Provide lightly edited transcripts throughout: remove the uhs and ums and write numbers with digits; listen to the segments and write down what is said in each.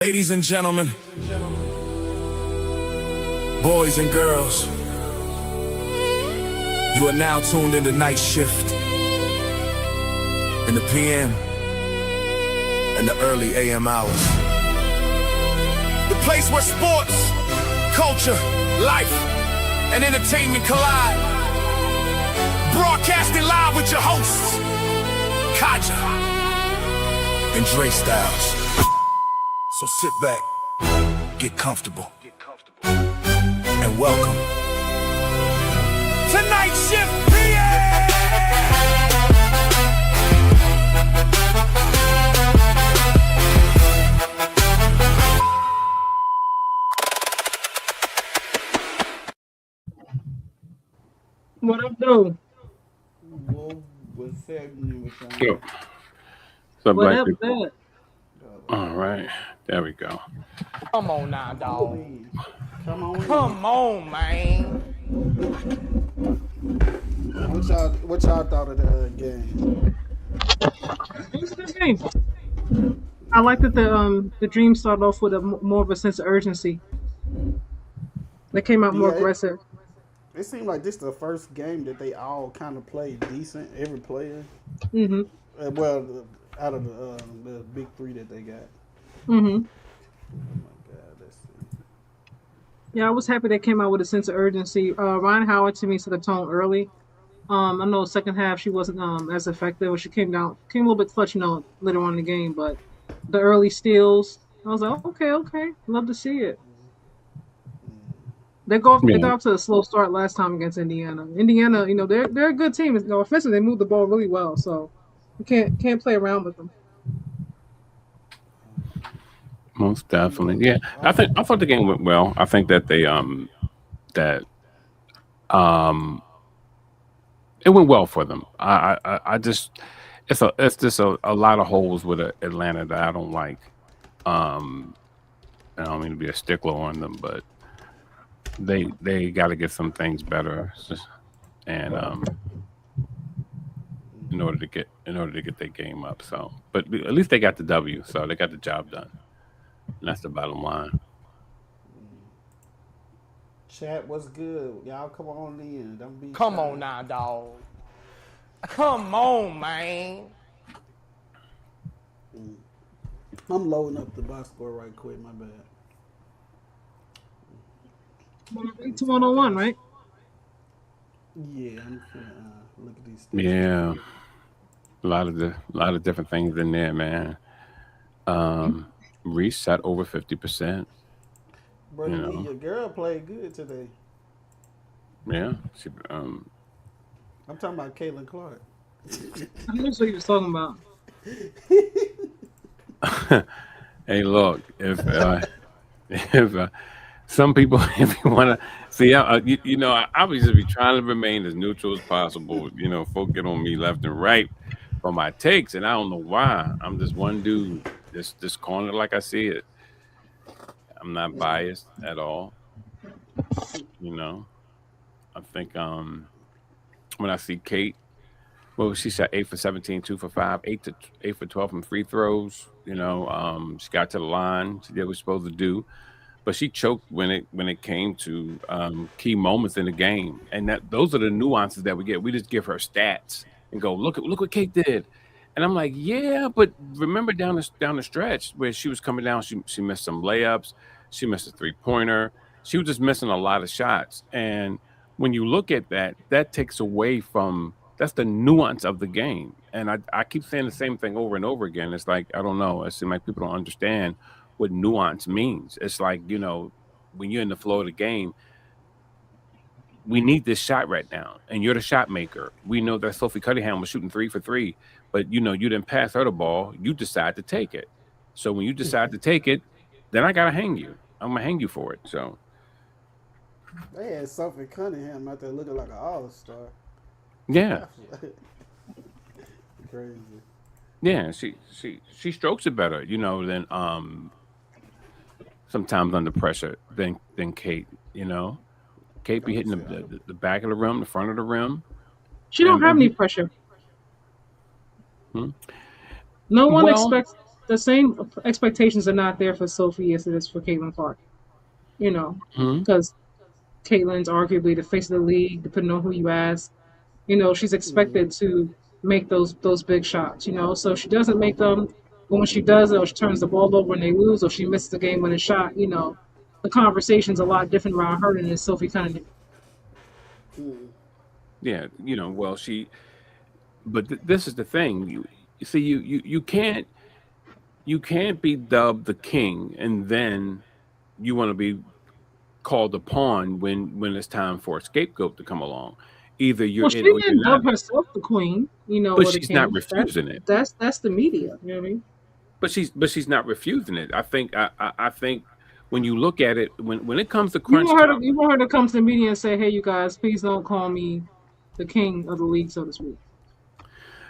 Ladies and gentlemen, boys and girls, you are now tuned into Night Shift in the PM and the early AM hours. The place where sports, culture, life, and entertainment collide. Broadcasting live with your hosts, Kaja and Dre Styles. So sit back, get comfortable, and welcome to Night Shift PA! What up, though? What's happening with y'all? Sure. So What black up, people. that? All right, there we go. Come on now, dog. Come on. Come on, man. What y'all thought of the game? It was a good game. I like that the dream started off with more of a sense of urgency. They came out more Yeah, aggressive. It seemed like this the first game that they all kind of played decent. Every player, Mhm. Out of the big three that they got. Mhm. Oh my God, let's see. Yeah, I was happy they came out with a sense of urgency. Ryan Howard to me set the tone early. I know second half she wasn't as effective. She came a little bit clutch, later on in the game. But the early steals, I was like, okay, love to see it. They got Yeah, off to a slow start last time against Indiana. Indiana, they're a good team. Offensively, they move the ball really well, so you can't play around with them. most definitely. Yeah, I thought the game went well. I think that that um it went well for them. I just it's just a lot of holes with Atlanta that I don't like. Um, I don't mean to be a stickler on them, but they got to get some things better. And in order to get their game up. So, but at least they got the W, so they got the job done. And that's the bottom line. Chat, what's good? Y'all come on in. Don't be Come shy. on now, dog. Come on, man. I'm loading up the box score right quick. My bad. 2-1-1, right? Yeah, I'm finna look at these. Yeah, a lot of different things in there, man. Reese shot over 50%. Bro, You know, your girl played good today. yeah. She, I'm talking about Caitlin Clark. I know what you was talking about. hey, look, if some people, if you want to see, I obviously be trying to remain as neutral as possible. Folk get on me left and right for my takes, and I don't know why. I'm just one dude, just calling it like I see it. I'm not biased at all. I think when I see Kate, well, she shot 8 for 17, 2 for 5, 8 for 12 from free throws. She got to the line. She did what she was supposed to do, but she choked when it came to key moments in the game, and those are the nuances that we get. We just give her stats and go, look what Kate did, and I'm like, yeah, but remember down the stretch where she was coming down, she missed some layups, she missed a 3-pointer, she was just missing a lot of shots, and when you look at that, that takes away from that's the nuance of the game. And I keep saying the same thing over and over again. It's like, I don't know. It seems like people don't understand what nuance means. It's like, when you're in the flow of the game, we need this shot right now. And you're the shot maker. We know that Sophie Cunningham was shooting 3 for 3, but you didn't pass her the ball. You decide to take it. So when you decide to take it, then I got to hang you. I'm going to hang you for it. So. They had Sophie Cunningham out there looking like an all-star. Yeah. Crazy. Yeah, she strokes it better, than sometimes under pressure than Kate. Kate be hitting the back of the rim, the front of the rim. She don't have any pressure. Hmm? No one Well, expects the same expectations are not there for Sophie as it is for Caitlin Clark. You know, Mhm. because Caitlin's arguably the face of the league, depending on who you ask. You know, she's Mm. expected to make those big shots. You know, so if she doesn't make them, but when she does it, or she turns the ball over and they lose, or she misses the game winning shot, you know, the conversation's a lot different around her than it is Sophie Kennedy. Yeah, well, but this is the thing. You see, you can't be dubbed the king and then you want to be called a pawn when it's time for a scapegoat to come along. Either you're Well, she in or you're didn't not. dub herself the queen, you know, But or the she's not king. refusing it. That's the media. You know what I mean? But she's not refusing it. I think when you look at it, when it comes to You crunch want her to time, you want her to come to the media and say, "Hey, you guys, please don't call me the king of the league, so to speak."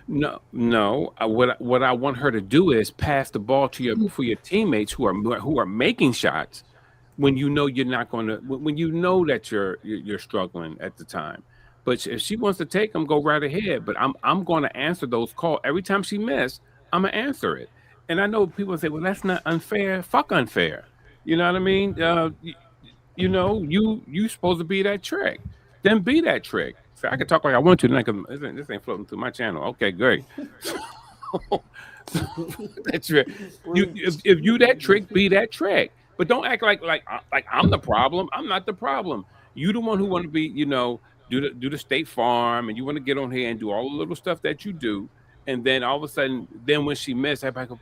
no. What I want her to do is pass the ball to your teammates who are making shots when you know you're not going to when you know that you're struggling at the time. But if she wants to take them, go right ahead. But I'm going to answer those calls every time she miss. I'm gonna answer it. And I know people say, "Well, that's not unfair." Fuck unfair. You know what I mean? You supposed to be that trick. Then be that trick. So I can talk like I want to. Then this ain't floating through my channel. Okay, great. That's right. You Preach. if you that trick, be that trick. But don't act like I'm the problem. I'm not the problem. You the one who want to be, do the State Farm, and you want to get on here and do all the little stuff that you do, and then all of a sudden, then when she missed, everybody go,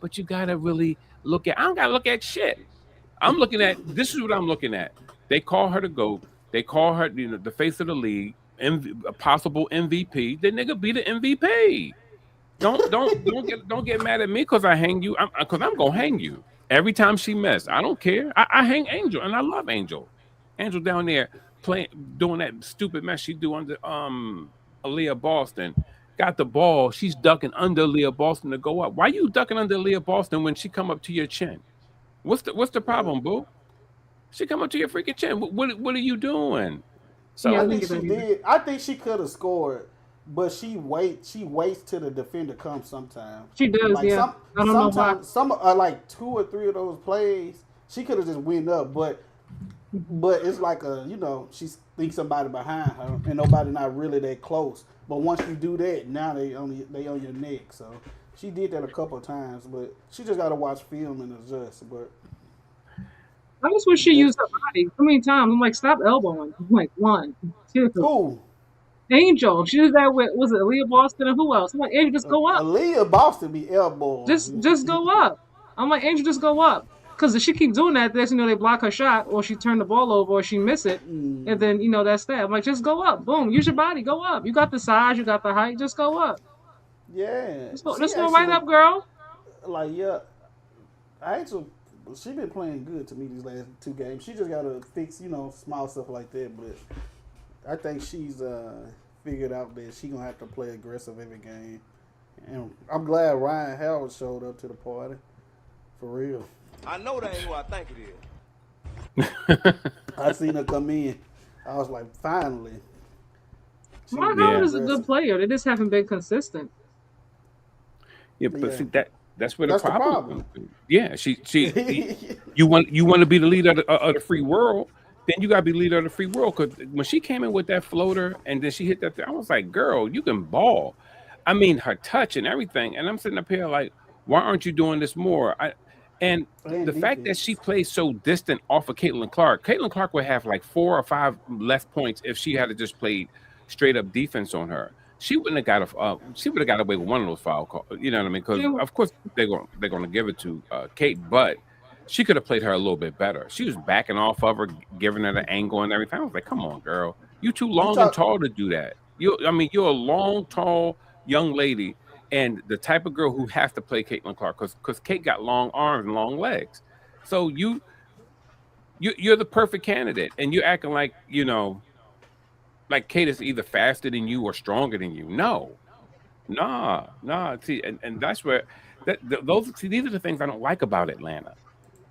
but you gotta really look at. I don't gotta look at shit. I'm looking at this is what I'm looking at. They call her the GOAT. They call her, the face of the league, a possible MVP. The nigga be the MVP. Don't get mad at me because I hang you. Because I'm gonna hang you every time she missed. I don't care. I hang Angel and I love Angel. Angel down there playing, doing that stupid mess she do under Aaliyah Boston. Got the ball. She's ducking under Aaliyah Boston to go up. Why you ducking under Aaliyah Boston when she come up to your chin? What's the problem, boo? She come up to your freaking chin. What are you doing? Yeah, I I So didn't think get she that either. did. I think she could have scored, but she waits till the defender comes sometimes. She does, Like yeah. I don't know why. sometimes some like two or three of those plays, she could have just went up, but it's like she thinks somebody behind her and nobody not really that close. But once you do that, now they on your neck. So she did that a couple of times, but she just got to watch film and adjust. But I just wish she that's used her body. So many times I'm like, stop elbowing. I'm like, one, two. cool. Angel. She did that with was it Leah Boston and who else? I'm like, Angel, just go up. Aaliyah Boston be elbowing. Just go up. I'm like, Angel, just go up. Because if she keep doing that, then they block her shot, or she turn the ball over, or she miss it, and then that's that. I'm like, just go up, boom, use your body, go up. You got the size, you got the height, just go up. Yeah, she Just go right actually up, girl. yeah. I actually she been playing good to me these last two games. She just gotta fix small stuff like that. But I think she's figured out that she gonna have to play aggressive every game. And I'm glad Ryan Howard showed up to the party for real. I know that ain't who I think it is. I seen her come in. I was like, finally. She Ron was Howard yeah. is a good aggressive. player. They just haven't been consistent. Yeah, but Yeah, see that's where the that's the problem problem. comes in. Yeah, you want to be the leader of the free world, then you gotta be leader of the free world. Because when she came in with that floater and then she hit that thing, I was like, girl, you can ball. I mean, her touch and everything. And I'm sitting up here like, why aren't you doing this more? And And the fact that she defense. plays so distant off of Caitlin Clark would have like 4 or 5 less points if she had just played straight up defense on her. She wouldn't have got she would have got away with one of those foul calls. You know what I mean? Because She, of course they're gonna give it to Kate, but she could have played her a little bit better. She was backing off of her, giving her the angle and everything. I was like, come on, girl, you too You long and talk. tall to do that. You're a long, tall young lady, and the type of girl who has to play Caitlin Clark because Kate got long arms and long legs. So you're the perfect candidate, and you're acting like Kate is either faster than you or stronger than you. No, nah. See, and that's where those see these are the things I don't like about Atlanta.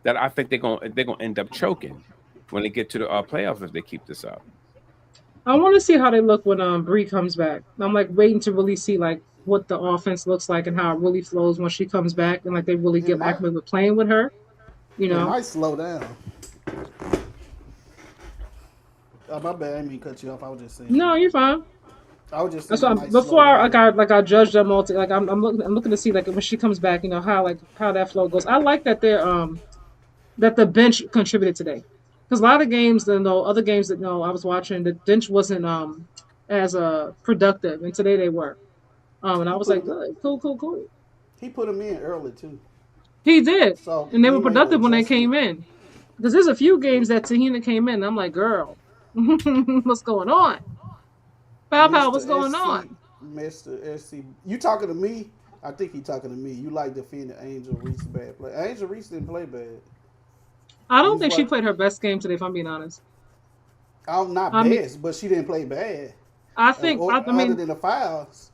That I think they're gonna end up choking when they get to the playoffs if they keep this up. I want to see how they look when Bree comes back. I'm like waiting to really see like what the offense looks like and how it really flows when she comes back, and like they really It get might acclimated with playing with her. You it know. might slow down. Oh, my bad. I didn't mean to cut you off. I was just saying. No, you're fine. I was just That's saying it why might slow before down. I judge them all. I'm looking to see like when she comes back. You know how that flow goes. I like that that the bench contributed today, because a lot of games, other games that I was watching, the bench wasn't as productive, and today they were. And I He was put like, him. good, cool, cool, cool. He put him in early too, He did, so and they he were may have productive when they adjusted. came in. Because there's a few games that Tahina came in, and I'm like, girl, what's going on? Pow pow, Mr. what's going SC, on? Mr. SC, you talking to me? I think he talking to me. You like defending Angel Reese bad play. Angel Reese didn't play bad. I don't These think she what played her best game today, if I'm being honest. I'm not I mean, best, but she didn't play bad. Or I other mean, than the fouls,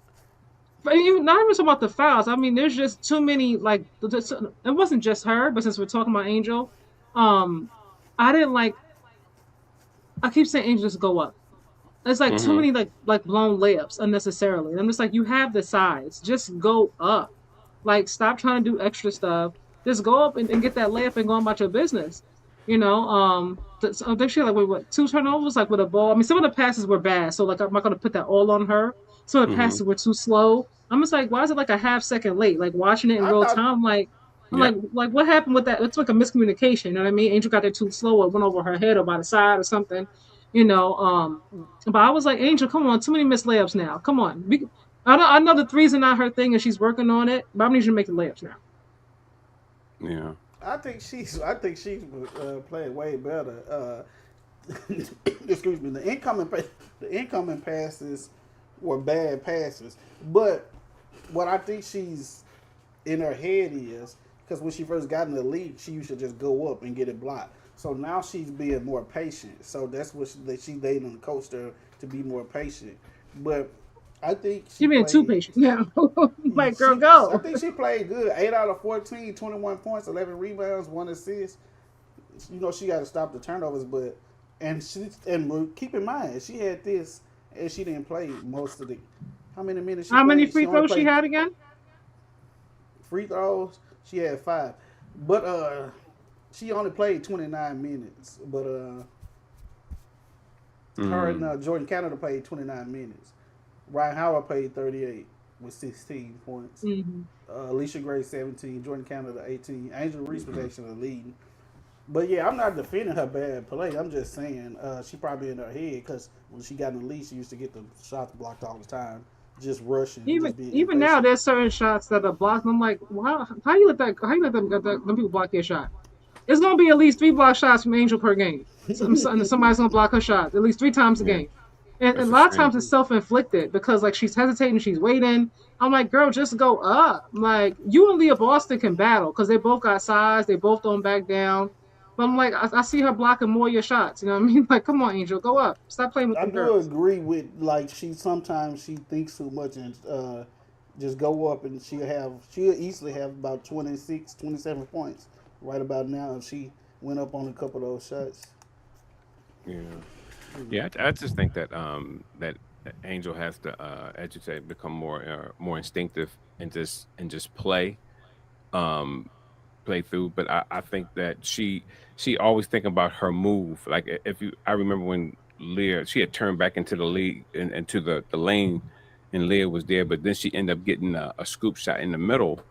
but even not even talking about the fouls. I mean, there's just too many. Like, it wasn't just her, but since we're talking about Angel, um, I didn't like. I keep saying Angel just go up. It's like too Hmm. many like blown layups unnecessarily. And I'm just like, you have the size, just go up. Like, stop trying to do extra stuff. Just go up and get that layup and go on about your business. I think she had like what 2 turnovers like with a ball. I mean, some of the passes were bad, so like I'm not gonna put that all on her. Some of the Hmm. passes were too slow. I'm just like, why is it like a half second late? Like watching it in I real thought time, I'm Yeah. like what happened with that? It's like a miscommunication. You know what I mean? Angel got there too slow, or went over her head or by the side or something. You know, but I was like, Angel, come on, too many missed layups now. Come on, I know the threes are not her thing, and she's working on it. But I need you to make the layups now. Yeah. I think she's playing way better. Excuse me. The incoming passes were bad passes, but what I think she's in her head is because when she first got in the league, she used to just go up and get it blocked. So now she's being more patient. So that's what she dating coached her to be more patient. But I think she You're being too played. patient now. Like, girl, I go. think she played good. 8 out of 14, 21 points, 11 rebounds, 1 assist. She got to stop the turnovers, but keep in mind she had this and she didn't play most of the. How many minutes she How many played? She free only throws she played had again? free throws. She had 5, but she only played 29 minutes. But her and Mm. Jordan Canada played 29 minutes. Ryan Howard played 38 with 16 points. Hmm. Alicia Gray 17, Jordan Canada 18. Angel Reese was actually leading. But yeah, I'm not defending her bad play. I'm just saying she probably in her head because when she got in the league, she used to get the shots blocked all the time, just rushing and just being Even now, impatient. there's certain shots that are blocked. I'm like, wow, how you let them people block your shot? It's gonna be at least 3 block shots from Angel per game. Somebody's gonna block her shot at least 3 times a Yeah. game. And a That's a lot of shame. times it's self-inflicted because like she's hesitating, she's waiting. I'm like, girl, just go up. Like you and Leah Boston can battle because they both got size, they both don't back down. But I'm like, I see her blocking more of your shots. You know what I mean? Like, come on, Angel, go up. Stop playing with I them do girls. agree with like she sometimes she thinks too much and just go up and she'll easily have about 26, 27 points right about now if she went up on a couple of those shots. Yeah. Yeah. I just think that that Angel has to, as you say, become more instinctive and just um play through. But I think that she always think about her move. Like if you, I remember when Leah, she had turned back into the league and into the lane, and Leah was there, but then she ended up getting a scoop shot in the middle.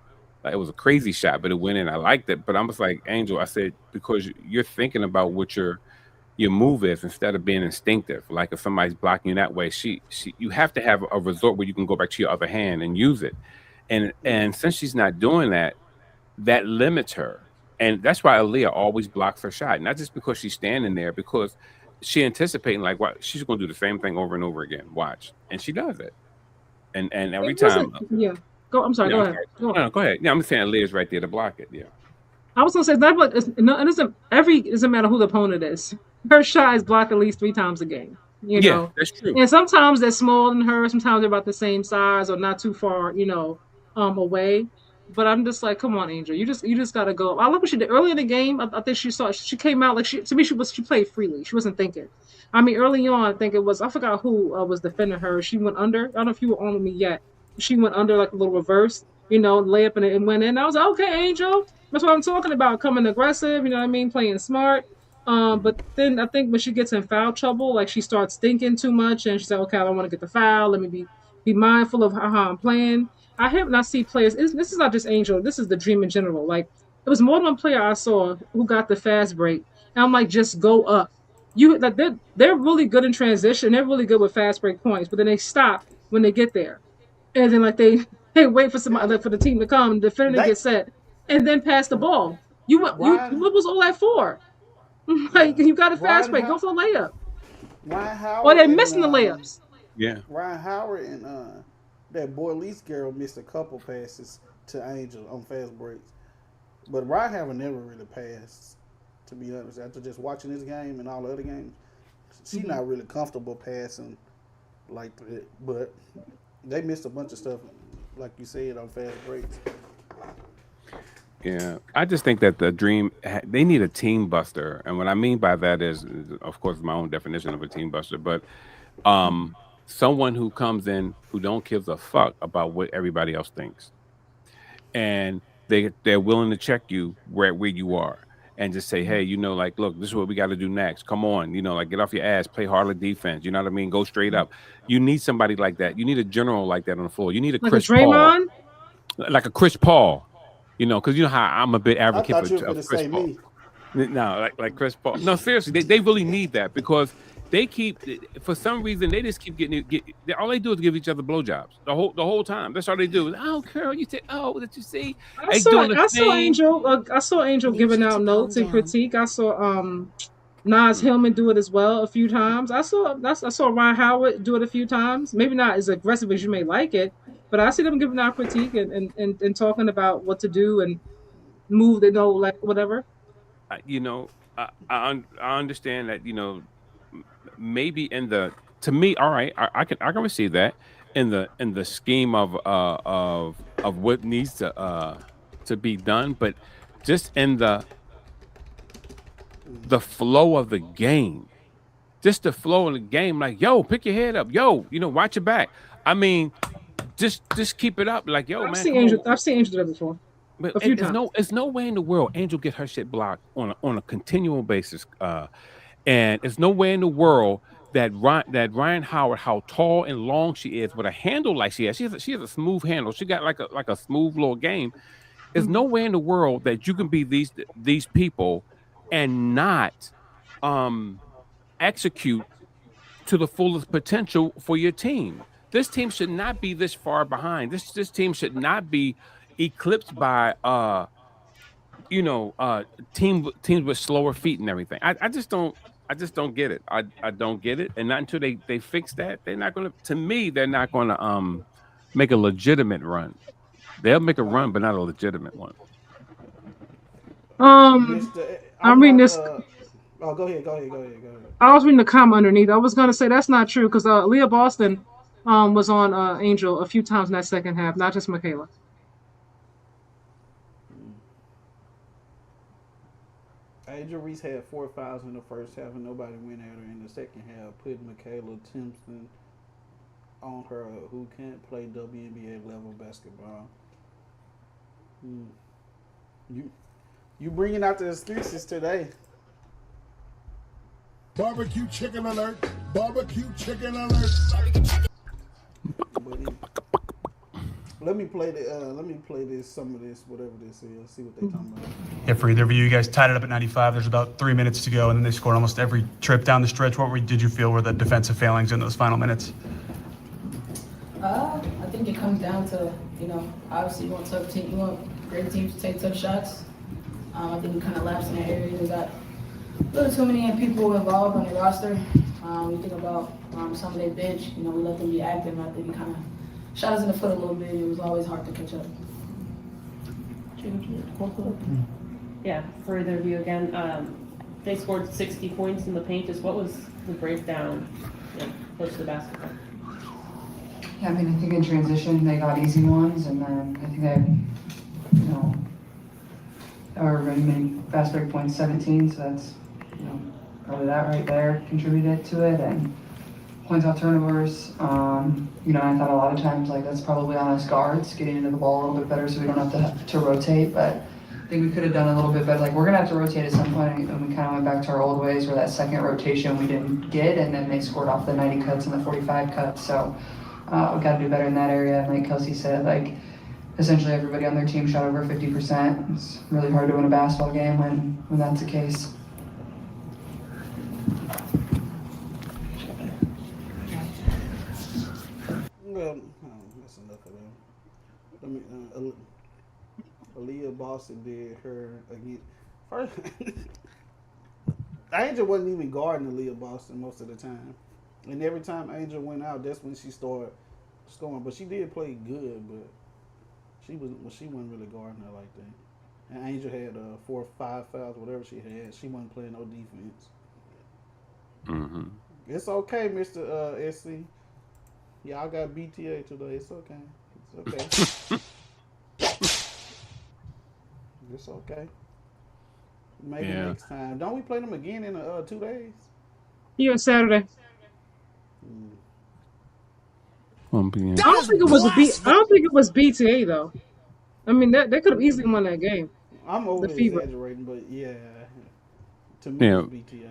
Like, it was a crazy shot, but it went in. I liked it, but I was like, Angel, I said, because you're thinking about what your move is instead of being instinctive. Like if somebody's blocking you that way, she you have to have a resort where you can go back to your other hand and use it. Yeah. And since she's not doing that, that limits her. And that's why Aaliyah always blocks her shot. Not just because she's standing there, because she anticipating like what she's gonna do the same thing over and over again. Watch. And she does it. And every It time wasn't. Yeah. Go. I'm sorry. yeah, Go I'm ahead. sorry. Go on. No, go ahead. Yeah, I'm just saying Aaliyah's right there to block it. Yeah. I was gonna say it's not like it's, no, it doesn't matter who the opponent is. Her shot is blocked at least 3 times a game. You Yeah, know, that's true. and sometimes they're smaller than her. Sometimes they're about the same size or not too far. Away. But I'm just like, come on, Angel. You just gotta go. I love what she did early in the game. I think she came out like she played freely. She wasn't thinking. I mean, early on, I think it was I forgot who was defending her. She went under. I don't know if you were on with me yet. she went under like a little reverse, layup and it went in. I was like, okay, Angel, that's what I'm talking about. Coming aggressive, you know what I mean, playing smart. But then I think when she gets in foul trouble, like she starts thinking too much, and she's like, okay, I don't want to get the foul. Let me be mindful of how I'm playing. I have not seen players. This is not just Angel. This is the Dream in general. Like it was more than one player I saw who got the fast break, and I'm like, just go up. You like they're really good in transition. They're really good with fast break points, but then they stop when they get there, and then like they they wait for somebody like, for the team to come, the defender They gets set, and then pass the ball. You Ryan, what was all that for? yeah, Like you got a fast Ryan, break, go for the layup, Ryan or Howard they're and missing the layups. Yeah. Ryan Howard and that boy Lease girl missed a couple passes to Angel on fast breaks, but Ryan Howard never really passed. To be honest, after just watching this game and all the other games, she's Mm-hmm. not really comfortable passing like that. But they missed a bunch of stuff, like you said, on fast breaks. Yeah, I just think that the Dream they need a team buster, and what I mean by that is, of course, my own definition of a team buster, but someone who comes in who don't give a fuck about what everybody else thinks, and they're willing to check you where you are, and just say, hey, like, look, this is what we got to do next. Come on, like, get off your ass, play harder defense. You know what I mean? Go straight up. You need somebody like that. You need a general like that on the floor. You need a Like a Chris Paul, Draymond. like a Chris Paul. Because you know how I'm a big I advocate thought you were of going to Chris say Paul. me. No, like Chris Paul. No, seriously, they really need that because they keep, for some reason, they just keep all they do is give each other blowjobs the whole time. That's all they do. Oh, girl, you say, oh, did you see? I They saw doing the I saw same. Angel. I saw Angel Need giving you out to notes calm and down. critique. I saw Nas Hillman do it as well a few times. I saw Ryan Howard do it a few times. Maybe not as aggressive as you may like it, but I see them giving out critique and talking about what to do and move. Like whatever. I understand that maybe to me, all right, I can receive that in the scheme of what needs to be done, but just in the flow of the game, just the flow of the game, like, yo, pick your head up, yo, watch your back. I mean, just keep it up, like, yo, man, come on. I've seen Angel do that before But a few times. it's no way in the world Angel get her shit blocked on a continual basis. And it's no way in the world that Ryan Howard, how tall and long she is, with a handle like she has. She has a smooth handle. She got like a smooth little game. There's no way in the world that you can be these people and not execute to the fullest potential for your team. This team should not be this far behind. This team should not be eclipsed by teams with slower feet and everything. I just don't get it. I don't get it. And not until they fix that, they're not gonna make a legitimate run. They'll make a run, but not a legitimate one. I'm reading this. Oh, go ahead. I was reading the comment underneath. I was gonna say that's not true because Leah Boston was on Angel a few times in that second half, not just Michaela. Angel Reese had 4 fouls in the first half, and nobody went at her in the second half, putting Michaela Timpson on her, who can't play WNBA level basketball. You bringing out the excuses today. Barbecue chicken alert! Barbecue chicken alert! Let me play some of this, whatever this is. See what they talking about. Yeah, for either of you guys tied it up at 95. There's about 3 minutes to go, and then they scored almost every trip down the stretch. Did you feel were the defensive failings in those final minutes? I think it comes down to, obviously you want great teams to take tough shots. I think we kind of lapsed in that area. We got a little too many people involved on the roster. We think about some of their bench. We let them be active. I think it kind of shot us in the foot a little bit. It was always hard to catch up. Yeah, for either of you again, they scored 60 points in the paint. Just what was the breakdown close to the basketball? Yeah, I think in transition they got easy ones, and then I think they, our main fast break points 17, so that's, probably that right there contributed to it, and points off turnovers. I thought a lot of times like that's probably on us guards getting into the ball a little bit better so we don't have to rotate. But I think we could have done a little bit better. Like we're gonna have to rotate at some point, and we kind of went back to our old ways where that second rotation we didn't get, and then they scored off the 90 cuts and the 45 cuts. So we got to do better in that area. And like Kelsey said, like essentially everybody on their team shot over 50%. It's really hard to win a basketball game when that's the case. Well, that's enough of them. I mean, Aaliyah Boston did her again. First, Angel wasn't even guarding Aaliyah Boston most of the time, and every time Angel went out, that's when she started scoring. But she did play good, but she wasn't really guarding her like that. And Angel had 4 or 5 fouls, whatever she had. She wasn't playing no defense. Mm-hmm. It's okay, Mr. SC. Y'all got BTA today. It's okay. It's okay. It's okay. Maybe next time. Don't we play them again in 2 days? Yeah, Saturday. Mm. I don't think it was BTA though. I mean, they could have easily won that game. I'm over The Fever. exaggerating, but yeah, to me it's BTA.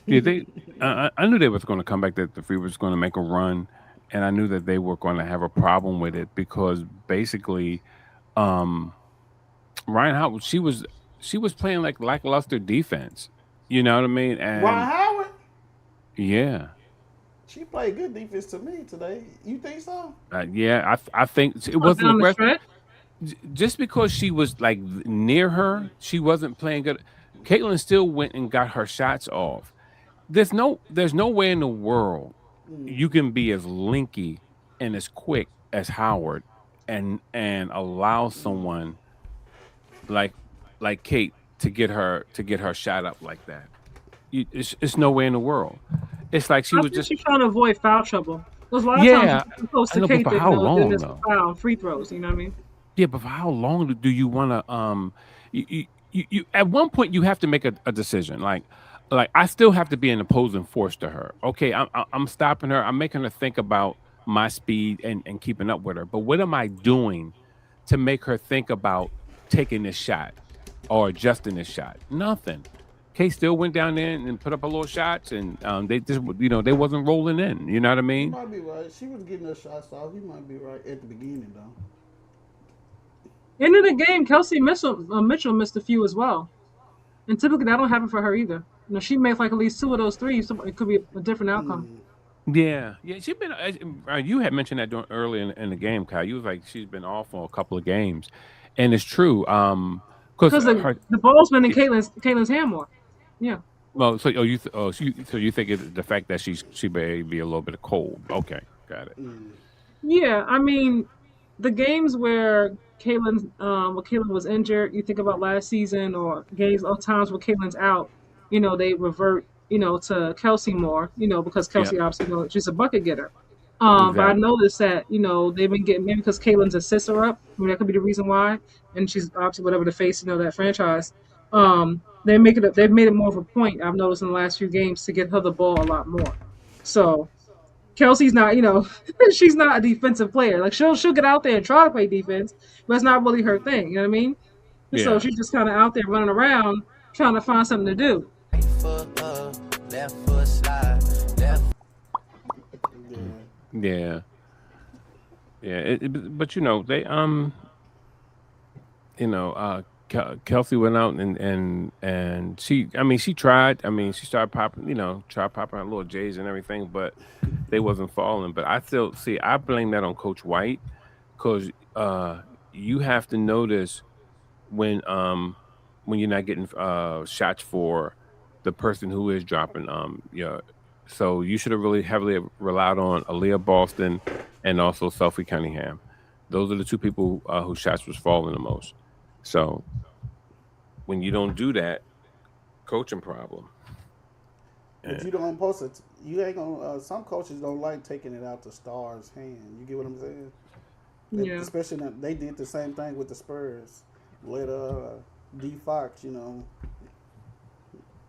Yeah, I knew they was going to come back. That the Fever was going to make a run, and I knew that they were going to have a problem with it because basically, Ryan Howard she was playing like lackluster defense. You know what I mean? And Ryan Howard? Yeah. She played good defense to me today. You think so? Yeah, I think it wasn't down the aggressive. stretch. Just because she was like near her, she wasn't playing good. Caitlin still went and got her shots off. There's no way in the world you can be as linky and as quick as Howard and allow someone like Kate to get her shot up like that. It's no way in the world. It's like she I was think just she's trying to avoid foul trouble. There's a lot of Yeah, times you're close I to know, but Kate for that how long miss though? foul free throws. You know what I mean? Yeah, but for how long do you want to you at one point you have to make a decision. Like I still have to be an opposing force to her. Okay, I'm stopping her. I'm making her think about my speed and keeping up with her. But what am I doing to make her think about taking this shot or adjusting this shot? Nothing. Kay still went down there and put up a little shots, and they just they wasn't rolling in. You know what I You mean? might be right. She was getting her shots off. You might be right at the beginning, though. End of the game, Kelsey Mitchell missed a few as well, and typically that don't happen for her either. She made like at least 2 of those threes, so it could be a different outcome. Yeah. She's been. You had mentioned that early in the game, Kyle. You was like she's been off for a couple of games, and it's true. Because the ball's been in Caitlin's hand more. Yeah. Well, so you think it's the fact that she may be a little bit cold? Okay, got it. Yeah, I mean, the games where Caitlin was injured, you think about last season, or games or times where Caitlin's out, they revert, to Kelsey more, because Yeah, Kelsey obviously, she's a bucket getter. But I exactly. noticed that, they've been getting maybe because Caitlin's assists are up. I mean, that could be the reason why. And she's obviously whatever the face, that franchise. They've made it more of a point, I've noticed in the last few games, to get her the ball a lot more. So Kelsey's not, she's not a defensive player. Like she'll get out there and try to play defense, but it's not really her thing. You know what I mean? So Yeah, she's just kind of out there running around trying to find something to do. yeah, yeah. But they Kelsey went out and she tried. I mean, she started popping. Tried popping her little J's and everything, but they wasn't falling. But I still see. I blame that on Coach White because you have to notice when you're not getting shots for the person who is dropping. So you should have really heavily relied on Aaliyah Boston and also Sophie Cunningham. Those are the two people whose shots was falling the most. So when you don't do that, coaching problem. But you don't post it. You ain't gonna. Some coaches don't like taking it out the stars' hand. You get what I'm saying? Yeah. Especially they did the same thing with the Spurs. Let D Fox, No.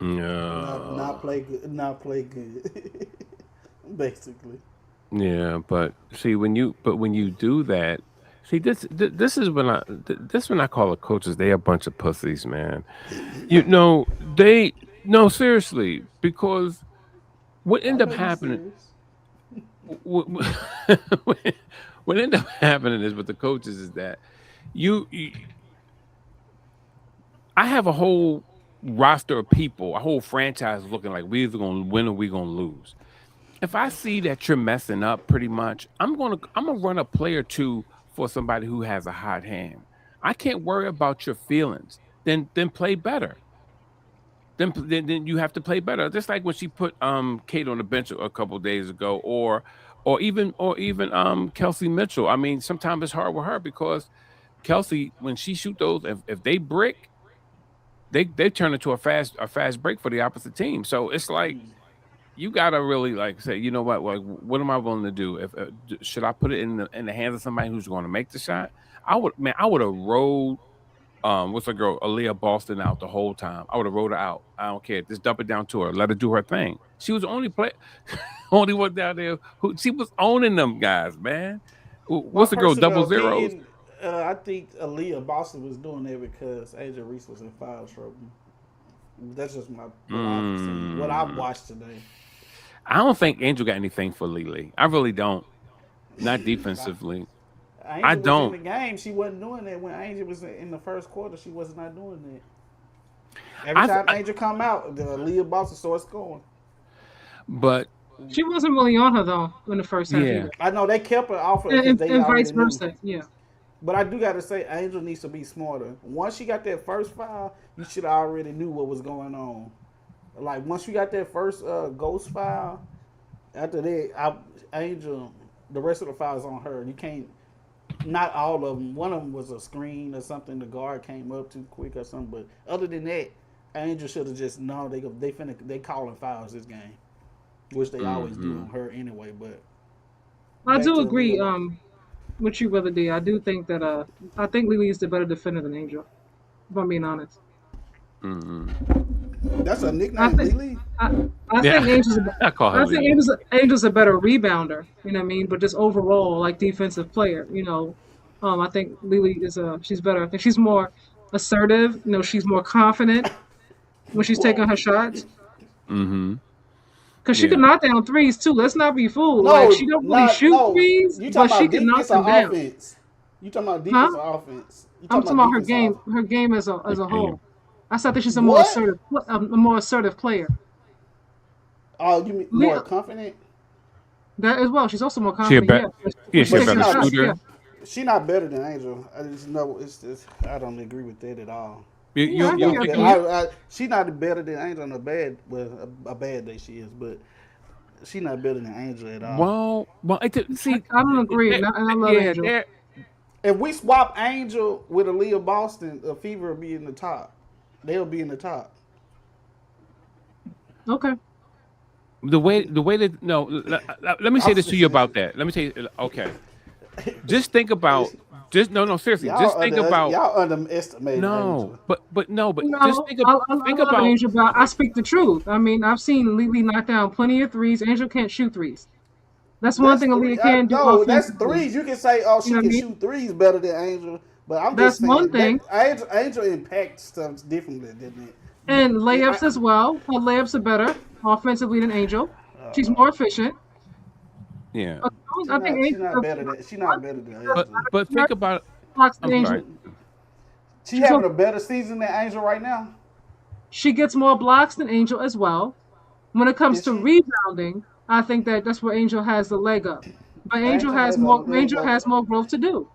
not play good. Not play good. basically. Yeah, but see when you do that, see this is when I call the coaches they a bunch of pussies, man. You know they no seriously because what I end up know you happening serious. what, what end up happening is with the coaches is that you I have a whole roster of people, a whole franchise looking like we either gonna win or we gonna lose. If I see that you're messing up pretty much, I'm gonna run a play or two for somebody who has a hot hand. I can't worry about your feelings. Then play better. Then you have to play better. Just like when she put Kate on the bench a couple days ago, or even Kelsey Mitchell. I mean, sometimes it's hard with her because Kelsey, when she shoot those, if they brick, they turn into a fast break for the opposite team. So it's like you gotta really like say, you know what, like what am I willing to do? If should I put it in the hands of somebody who's going to make the shot? I would have rolled what's the girl Aaliyah Boston out the whole time. I would have rolled her out. I don't care. Just dump it down to her. Let her do her thing. She was the only only one down there who she was owning them guys, man. My What's the girl? personal Double zeros. opinion, I think Aaliyah Boston was doing that because Angel Reese was in foul trouble. That's just what I've watched today. I don't think Angel got anything for Lele. I really don't. Not defensively. Angel I was don't. in the game. She wasn't doing that when Angel was in the first quarter. She was not doing that. Every time Angel come out, the Aaliyah Boston starts scoring. But She wasn't really on her though in the first half. Yeah. Either. I know they kept her off of it And, because they and already vice knew. versa. Yeah. But I do got to say, Angel needs to be smarter. Once she got that first foul, you should already knew what was going on. Like once you got that first ghost foul, after that, Angel, the rest of the fouls on her. You can't. Not all of them. One of them was a screen or something. The guard came up too quick or something. But other than that, Angel should have just they calling fouls this game, which they always do on her anyway. But I back do to agree Aaliyah. with you, Brother D. I do think that I think Lily is the better defender than Angel. If I'm being honest. That's a I nickname, think Lily. I Yeah. think Angel's I call her I think Lele. Angel's a better rebounder, you know what I mean? But just overall, like defensive player, I think Lily she's better. I think she's more assertive. She's more confident when she's taking her shots. Mm-hmm. Cause she can Yeah. knock down threes too. Let's not be fooled. No, Like she don't really not shoot no. threes, You but talking she about can knock defense or them down. offense? You talking about Huh? defense or offense? You I'm talking talking about her defense or game. offense? Her game as a whole. I still think she's What? a more assertive player. Oh, you mean more Leah, confident? that as well. She's also more She a confident. bet. Yeah, Yeah, when she she's a But taking she better the not. shots. Yeah. shooter. She not better than Angel. I just know it's just I don't agree with that at all. You Yeah, you, I you think don't I think can. She not better than Angel on a bad day she is, but she not better than Angel at all. well, see, I don't agree, and I love yeah, Angel. there. If we swap Angel with Aaliyah Boston, the Fever will be in the top. They'll be in the top. Okay. The way that no, let me say this to you about that. Let me say, okay, just think about no seriously, just think about y'all underestimate no, Angel. but just No, I think love about Angel, but I speak the truth. I mean, I've seen Lily knock down plenty of threes. Angel can't shoot threes. That's one That's thing three. Aaliyah can do No, that's offensively. threes. You can say, oh, You she know what I can mean? shoot threes better than Angel, but I'm That's just one saying that thing. Angel impacts stuff differently than it. And layups as well. Her layups are better offensively than Angel. She's more efficient. yeah. I think She's not Angel better than Angel. But think about. blocks than I'm Angel. sorry. She She's having a better season than Angel right now. She gets more blocks than Angel as well. When it comes Is to she? rebounding, I think that's where Angel has the leg up. But Angel has has a leg up. more growth to do.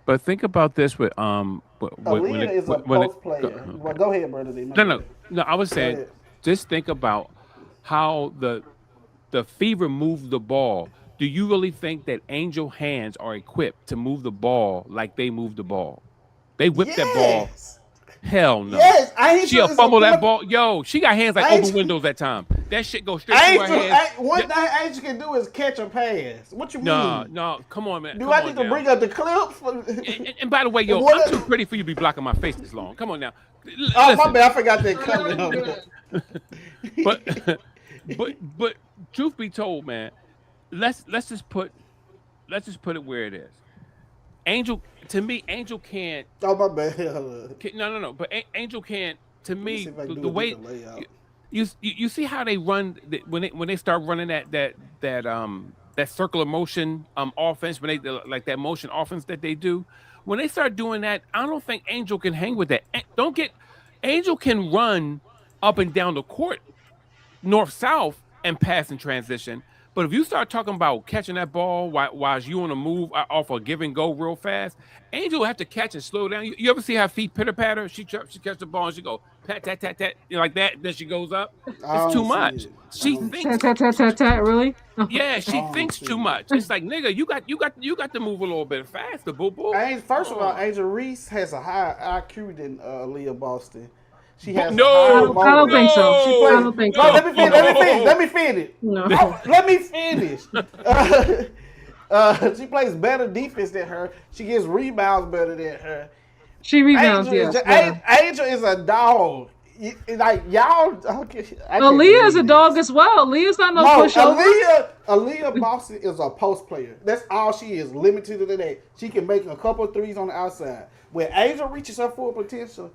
But think about this with when Aaliyah is a post player. Well, go ahead, brother. D. no. I was saying, ahead. just think about how the Fever moved the ball. Do you really think that Angel hands are equipped to move the ball like they move the ball? They whip that ball. Yes. Hell no. Yes, Angel She'll is fumble a that good- ball. Yo, she got hands like Angel- open windows that time. That shit goes straight through her hands. One thing Angel can do is catch a pass. What you mean? No, come on, man. Do Come I on need to now. bring up the clips? And by the way, yo, What I'm a- too pretty for you to be blocking my face this long. Come on now. Oh, my Listen. bad. I forgot that coming. But but truth be told, man, let's just put it where it is. Angel, to me, Angel can't. Oh my bad. Let No. But Angel can't. To me see me, if I can do the a way different layout. you see how they run when they start running that circular motion offense when they like that motion offense that they do. When they start doing that, I don't think Angel can hang with that. Don't get Angel can run up and down the court north south and pass in transition. But if you start talking about catching that ball while you on a move off a give and go real fast, Angel will have to catch and slow down. You ever see her feet pitter patter? She catch the ball and she go pat tat tat tat like that. Then she goes up. I It's too don't see much. it. She thinks. Tat, really? Yeah, I she don't thinks see too it. much. It's like nigga, you got to move a little bit faster, boo boo. First of all, Angel Reese has a higher IQ than Leah Boston. She has No, a higher I don't think so. motor. She no, plays. I don't think No, so. let me finish. Let me finish. No. Let me finish. She plays better defense than her. She gets rebounds better than her. She rebounds, Angel is a dog. Like y'all, okay. Aaliyah is a dog as well. Aaliyah's not no pushover. Aaliyah Boston is a post player. That's all she is. Limited to that. She can make a couple of threes on the outside. When Angel reaches her full potential,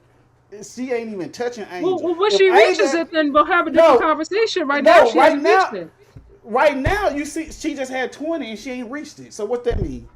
she ain't even touching Angel. Well, when she reaches it, then we'll have a different conversation. Right now, she hasn't reached it. Right now, you see, she just had 20 and she ain't reached it. So what that mean?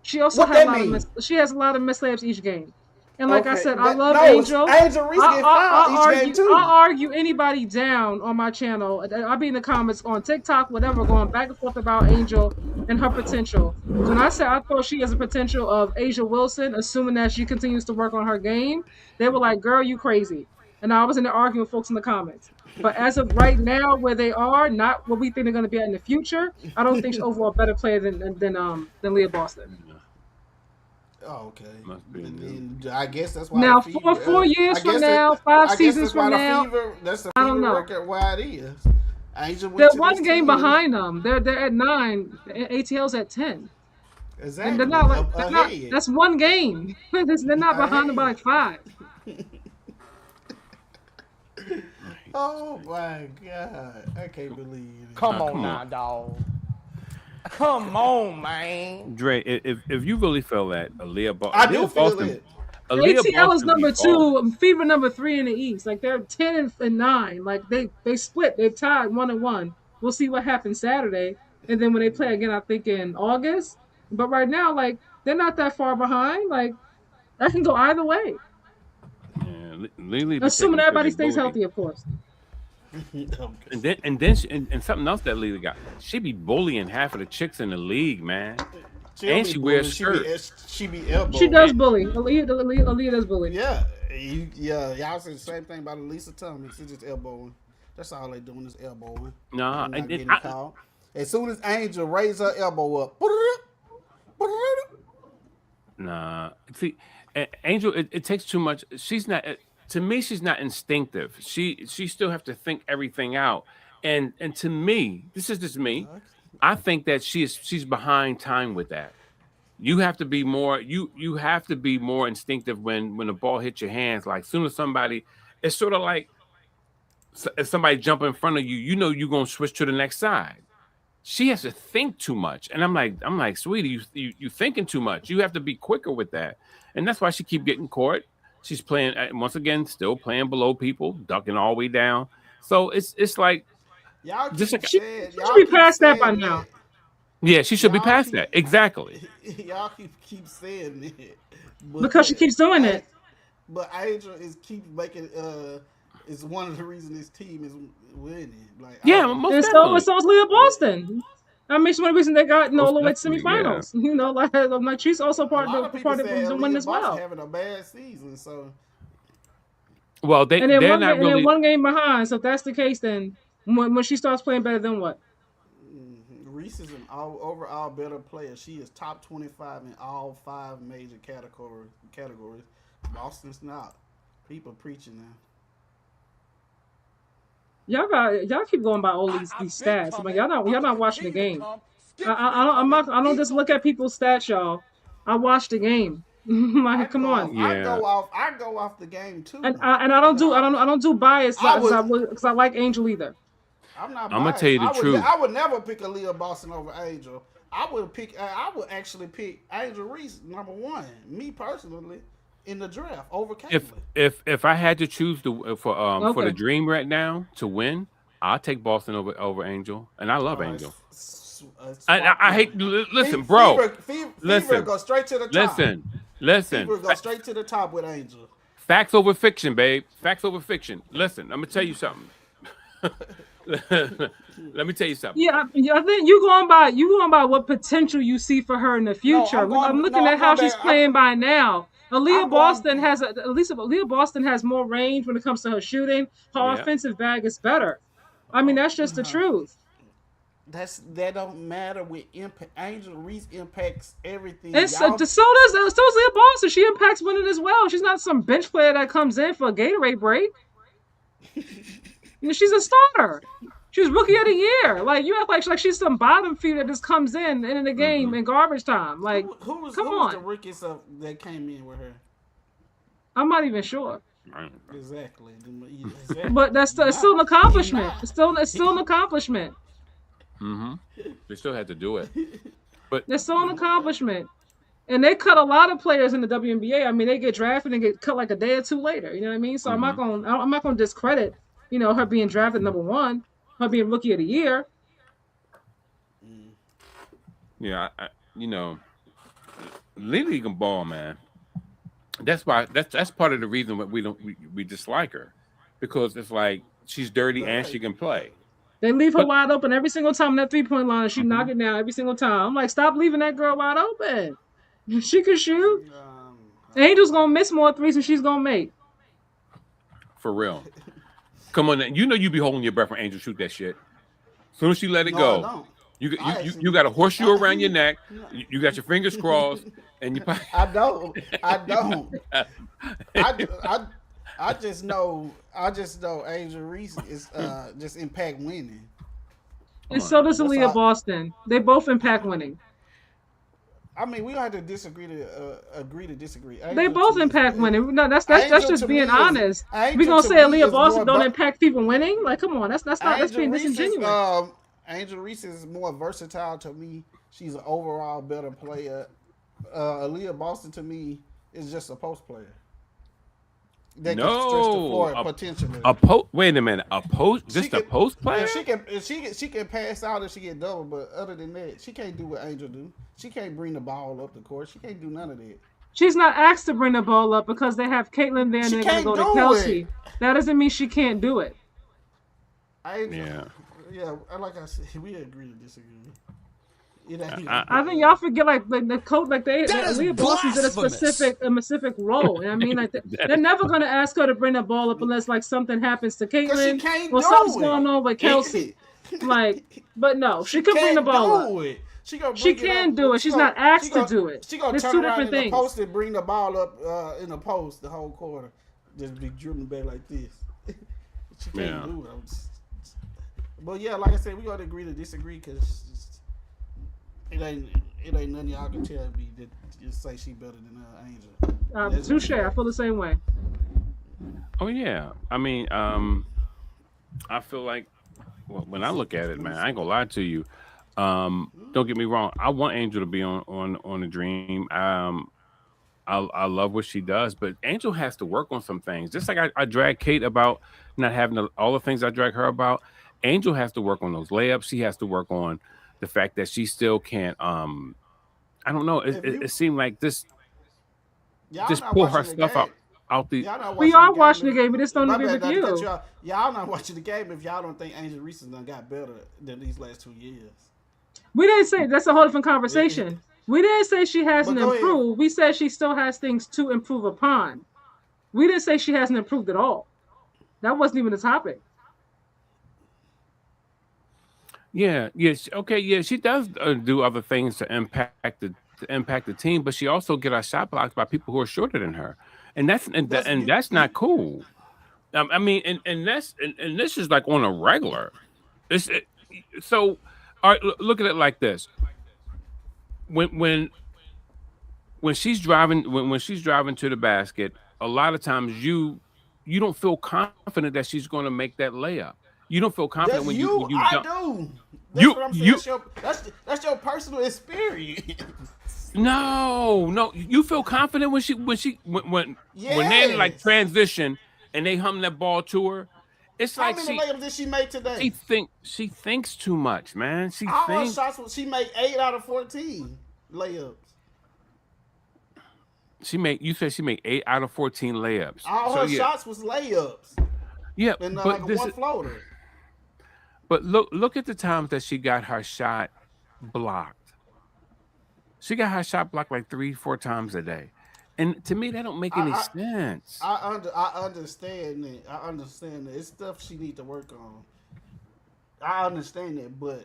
She also has a lot of missteps each game. And like I said, I love Angel. Angel Reese get fouled each game too. I'll argue anybody down on my channel. I'll be in the comments on TikTok, whatever, going back and forth about Angel and her potential. When I said I thought she has a potential of Asia Wilson, assuming that she continues to work on her game, they were like, girl, you crazy. And I was in there arguing with folks in the comments. But as of right now, where they are, not what we think they're going to be at in the future, I don't think she's overall a better player than Leah Boston. Oh, okay. And I guess that's why. Now, 4 years from now, 5 seasons from now, that's the I don't know. record why it is. Angel They're one game behind them. They're at 9. ATL's at 10. Exactly. And they're not. That's one game. They're not behind them by like 5. Oh my God! I can't believe it. Come on now, dog. Come on, man. Dre, if you really feel that Aaliyah I do feel it. ATL is number 2, Fever number 3 in the East. Like they're 10 and 9. Like they split. They've tied 1-1. We'll see what happens Saturday, and then when they play again, I think in August. But right now, like they're not that far behind. Like that can go either way. Yeah, Lily assuming everybody stays healthy, of course. And something else that Lily got. She be bullying half of the chicks in the league, man. And she wears skirts. She be elbowing. She does bully. Aaliyah does bully. Yeah, y'all say the same thing about Elisa Thomas. She's just elbowing. That's all they doing is elbowing. Nah, as soon as Angel raise her elbow up. Nah, see, Angel, it takes too much. She's not. To me, she's not instinctive. She still have to think everything out. And to me, this is just me. I think that she's behind time with that. You have to be more. You have to be more instinctive when the ball hits your hands. Like soon as somebody, it's sort of like if somebody jump in front of you, you know you're gonna switch to the next side. She has to think too much, and I'm like, sweetie, you thinking too much. You have to be quicker with that, and that's why she keep getting caught. She's playing once again, still playing below people, ducking all the way down. So it's like y'all just like she should be past that by now. Yeah, she should be past that. Exactly. Y'all keep saying it because she keeps doing it. But Angel keeps making is one of the reasons this team is winning. Like most and so is Leah Boston. I mean, it's one of the reasons they got all the way to semifinals. Yeah. You know, like she's also part of the win as well. Having a bad season, so. Well, they're not really. And one game behind. So if that's the case, then when she starts playing better, then what? Reese is an overall better player. She is top 25 in all 5 major categories. Boston's not. People preaching now. Y'all keep going by all these stats. I mean, y'all not watching the game. I don't just look at people's stats, y'all. I watch the game. Like, come on. Yeah. I go off the game too. And I don't do bias because I like Angel either. I'm not I'm gonna biased. tell you the truth. I would never pick Aaliyah Boston over Angel. I would actually pick Angel Reese #1. Me personally, in the draft over Caitlyn. If I had to choose for the Okay. Dream right now to win, I'll take Boston over Angel, and I love Angel. I hate. Listen, bro. Fever go straight to the top. Listen. Fever go straight to the top with Angel. Facts over fiction, babe. Facts over fiction. Listen, I'm gonna tell you something. Let me tell you something. Yeah, I think you going by what potential you see for her in the future. I'm looking at how she's playing by now. Aaliyah Boston has more range when it comes to her shooting. Her offensive bag is better. I mean, that's just the truth. That don't matter with impact. Angel Reese impacts everything. And so does Aaliyah Boston. She impacts winning as well. She's not some bench player that comes in for a Gatorade break. She's a starter. She was rookie of the year. Like, you act like she's some bottom feeder that just comes in the game in garbage time. Like, who was the rookies that came in with her? I'm not even sure. Exactly. But that's still an accomplishment. It's still an accomplishment. They still had to do it. But it's still an accomplishment. And they cut a lot of players in the WNBA. I mean, they get drafted and get cut like a day or two later. You know what I mean? So I'm not gonna discredit, her being drafted #1, her being rookie of the year. Yeah, Lily can ball, man. That's why that's part of the reason that we dislike her, because it's like she's dirty and she can play. They leave her wide open every single time on that 3-point line, and she knock it down every single time. I'm like, stop leaving that girl wide open. She can shoot. Angel's gonna miss more threes than she's gonna make. For real. Come on, you be holding your breath when Angel shoot that shit. As soon as she let it go, you got a horseshoe around your neck. You got your fingers crossed, and you. I don't. I just know Angel Reese is just impact winning. And so does Aaliyah Boston. They both impact winning. I mean, we don't have to disagree to agree to disagree. They both impact winning. No, that's just being honest. We gonna say Aaliyah Boston don't impact people winning? Like, come on, that's being disingenuous. Angel Reese is more versatile to me. She's an overall better player. Aaliyah Boston to me is just a post player. That can stretch the floor potentially. Wait a minute, a post player? Yeah, she can pass out if she get double, but other than that, she can't do what Angel do. She can't bring the ball up the court. She can't do none of that. She's not asked to bring the ball up because they have Caitlyn there and they're gonna go to Kelsey. That doesn't mean she can't do it. Yeah, like I said, we agree to disagree. I think y'all forget the coach, Aaliyah Boston's in a specific role. You know what I mean? Like they're never gonna ask her to bring the ball up unless like something happens to Caitlyn or something's going on with Kelsey. But no, she can bring the ball up. She can do it. She's not asked to do it. She gonna turn around in the post and bring the ball up in the post the whole quarter. Just be dribbling back like this. She can't do it. But yeah, like I said, we gotta agree to disagree because it ain't nothing y'all can tell me that just say she better than Angel. Touche. I feel the same way. Oh yeah, I mean, I feel like when I look at it, man, I ain't gonna lie to you. Don't get me wrong. I want Angel to be on the Dream. I love what she does, but Angel has to work on some things. Just like I drag Kate about not having all the things I drag her about. Angel has to work on those layups. She has to work on the fact that she still can't. I don't know. It seemed like this. Just pull her stuff out the. We are watching the game, but just don't agree with you. Y'all not watching the game if y'all don't think Angel Reese has done got better than these last 2 years. We didn't say that's a whole different conversation. We didn't say she hasn't improved. We said she still has things to improve upon. We didn't say she hasn't improved at all. That wasn't even the topic. Yeah, okay, yeah. She does do other things to impact the team, but she also get her shot blocked by people who are shorter than her, and that's not cool. I mean, and this is like on a regular. So, all right, look at it like this. When she's driving to the basket, a lot of times you don't feel confident that she's going to make that layup. You don't feel confident That's when you. you I don't. do. That's what I'm saying. You That's your personal experience. no. You feel confident when they like Yes. transition and they hum that ball to her. It's How like many layups did she make today? she thinks too much, man. She All her thinks shots was she made 8 out of 14 layups. you said she made 8 out of 14 layups. All So her yeah, shots was layups yeah. and like But a this one is floater. but look at the times that she got her shot blocked. She got her shot blocked like 3-4 times a day, and to me that don't make any I sense. I understand that. I understand that. It's stuff she need to work on. I understand that, but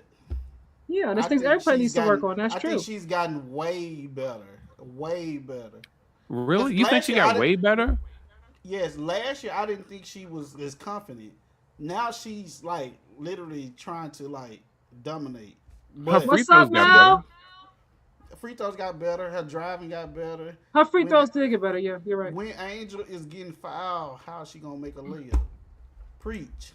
Yeah, there's I things think everybody she's needs to work gotten. on. That's I true. think she's gotten way better, way better. Really, Because you think last she year I got didn't. way better? Yes, last year I didn't think she was as confident. Now she's like literally trying to like dominate. Her But free What's up, throws got better. Mel? free throws got better. Her driving got better. Her free When throws did get better. Yeah, you're right. when Angel is getting fouled, how is she gonna make a layup? Preach.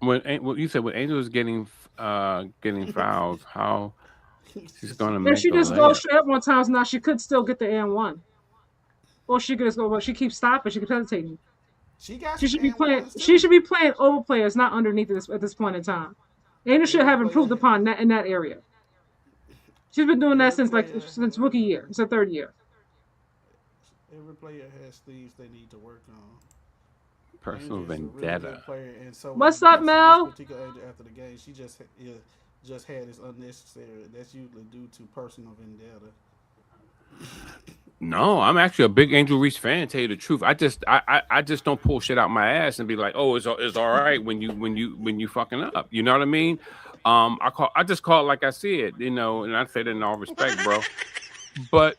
When you said when Angel is getting fouled, how she's gonna If make she a just goes layup? straight up more times now, she could still get the and one. Or she could just go, but she keeps stopping. She keeps hesitating. She got She some should be and playing. ones She too. should be playing over players, not underneath at this point in time. Angel should Every have player, improved upon that in that area. She's been doing that every since player, since rookie year. It's her third year. every player has things they need to work on. Personal Angel is a really vendetta. good player, and so What's up, this Mel? particular Angel after the game, she just had this unnecessary. That's usually due to personal vendetta. No, I'm actually a big Angel Reese fan. Tell you the truth, I just don't pull shit out my ass and be like, oh, it's all right when you fucking up. You know what I mean? I just call it like I see it, you know, and I say that in all respect, bro. But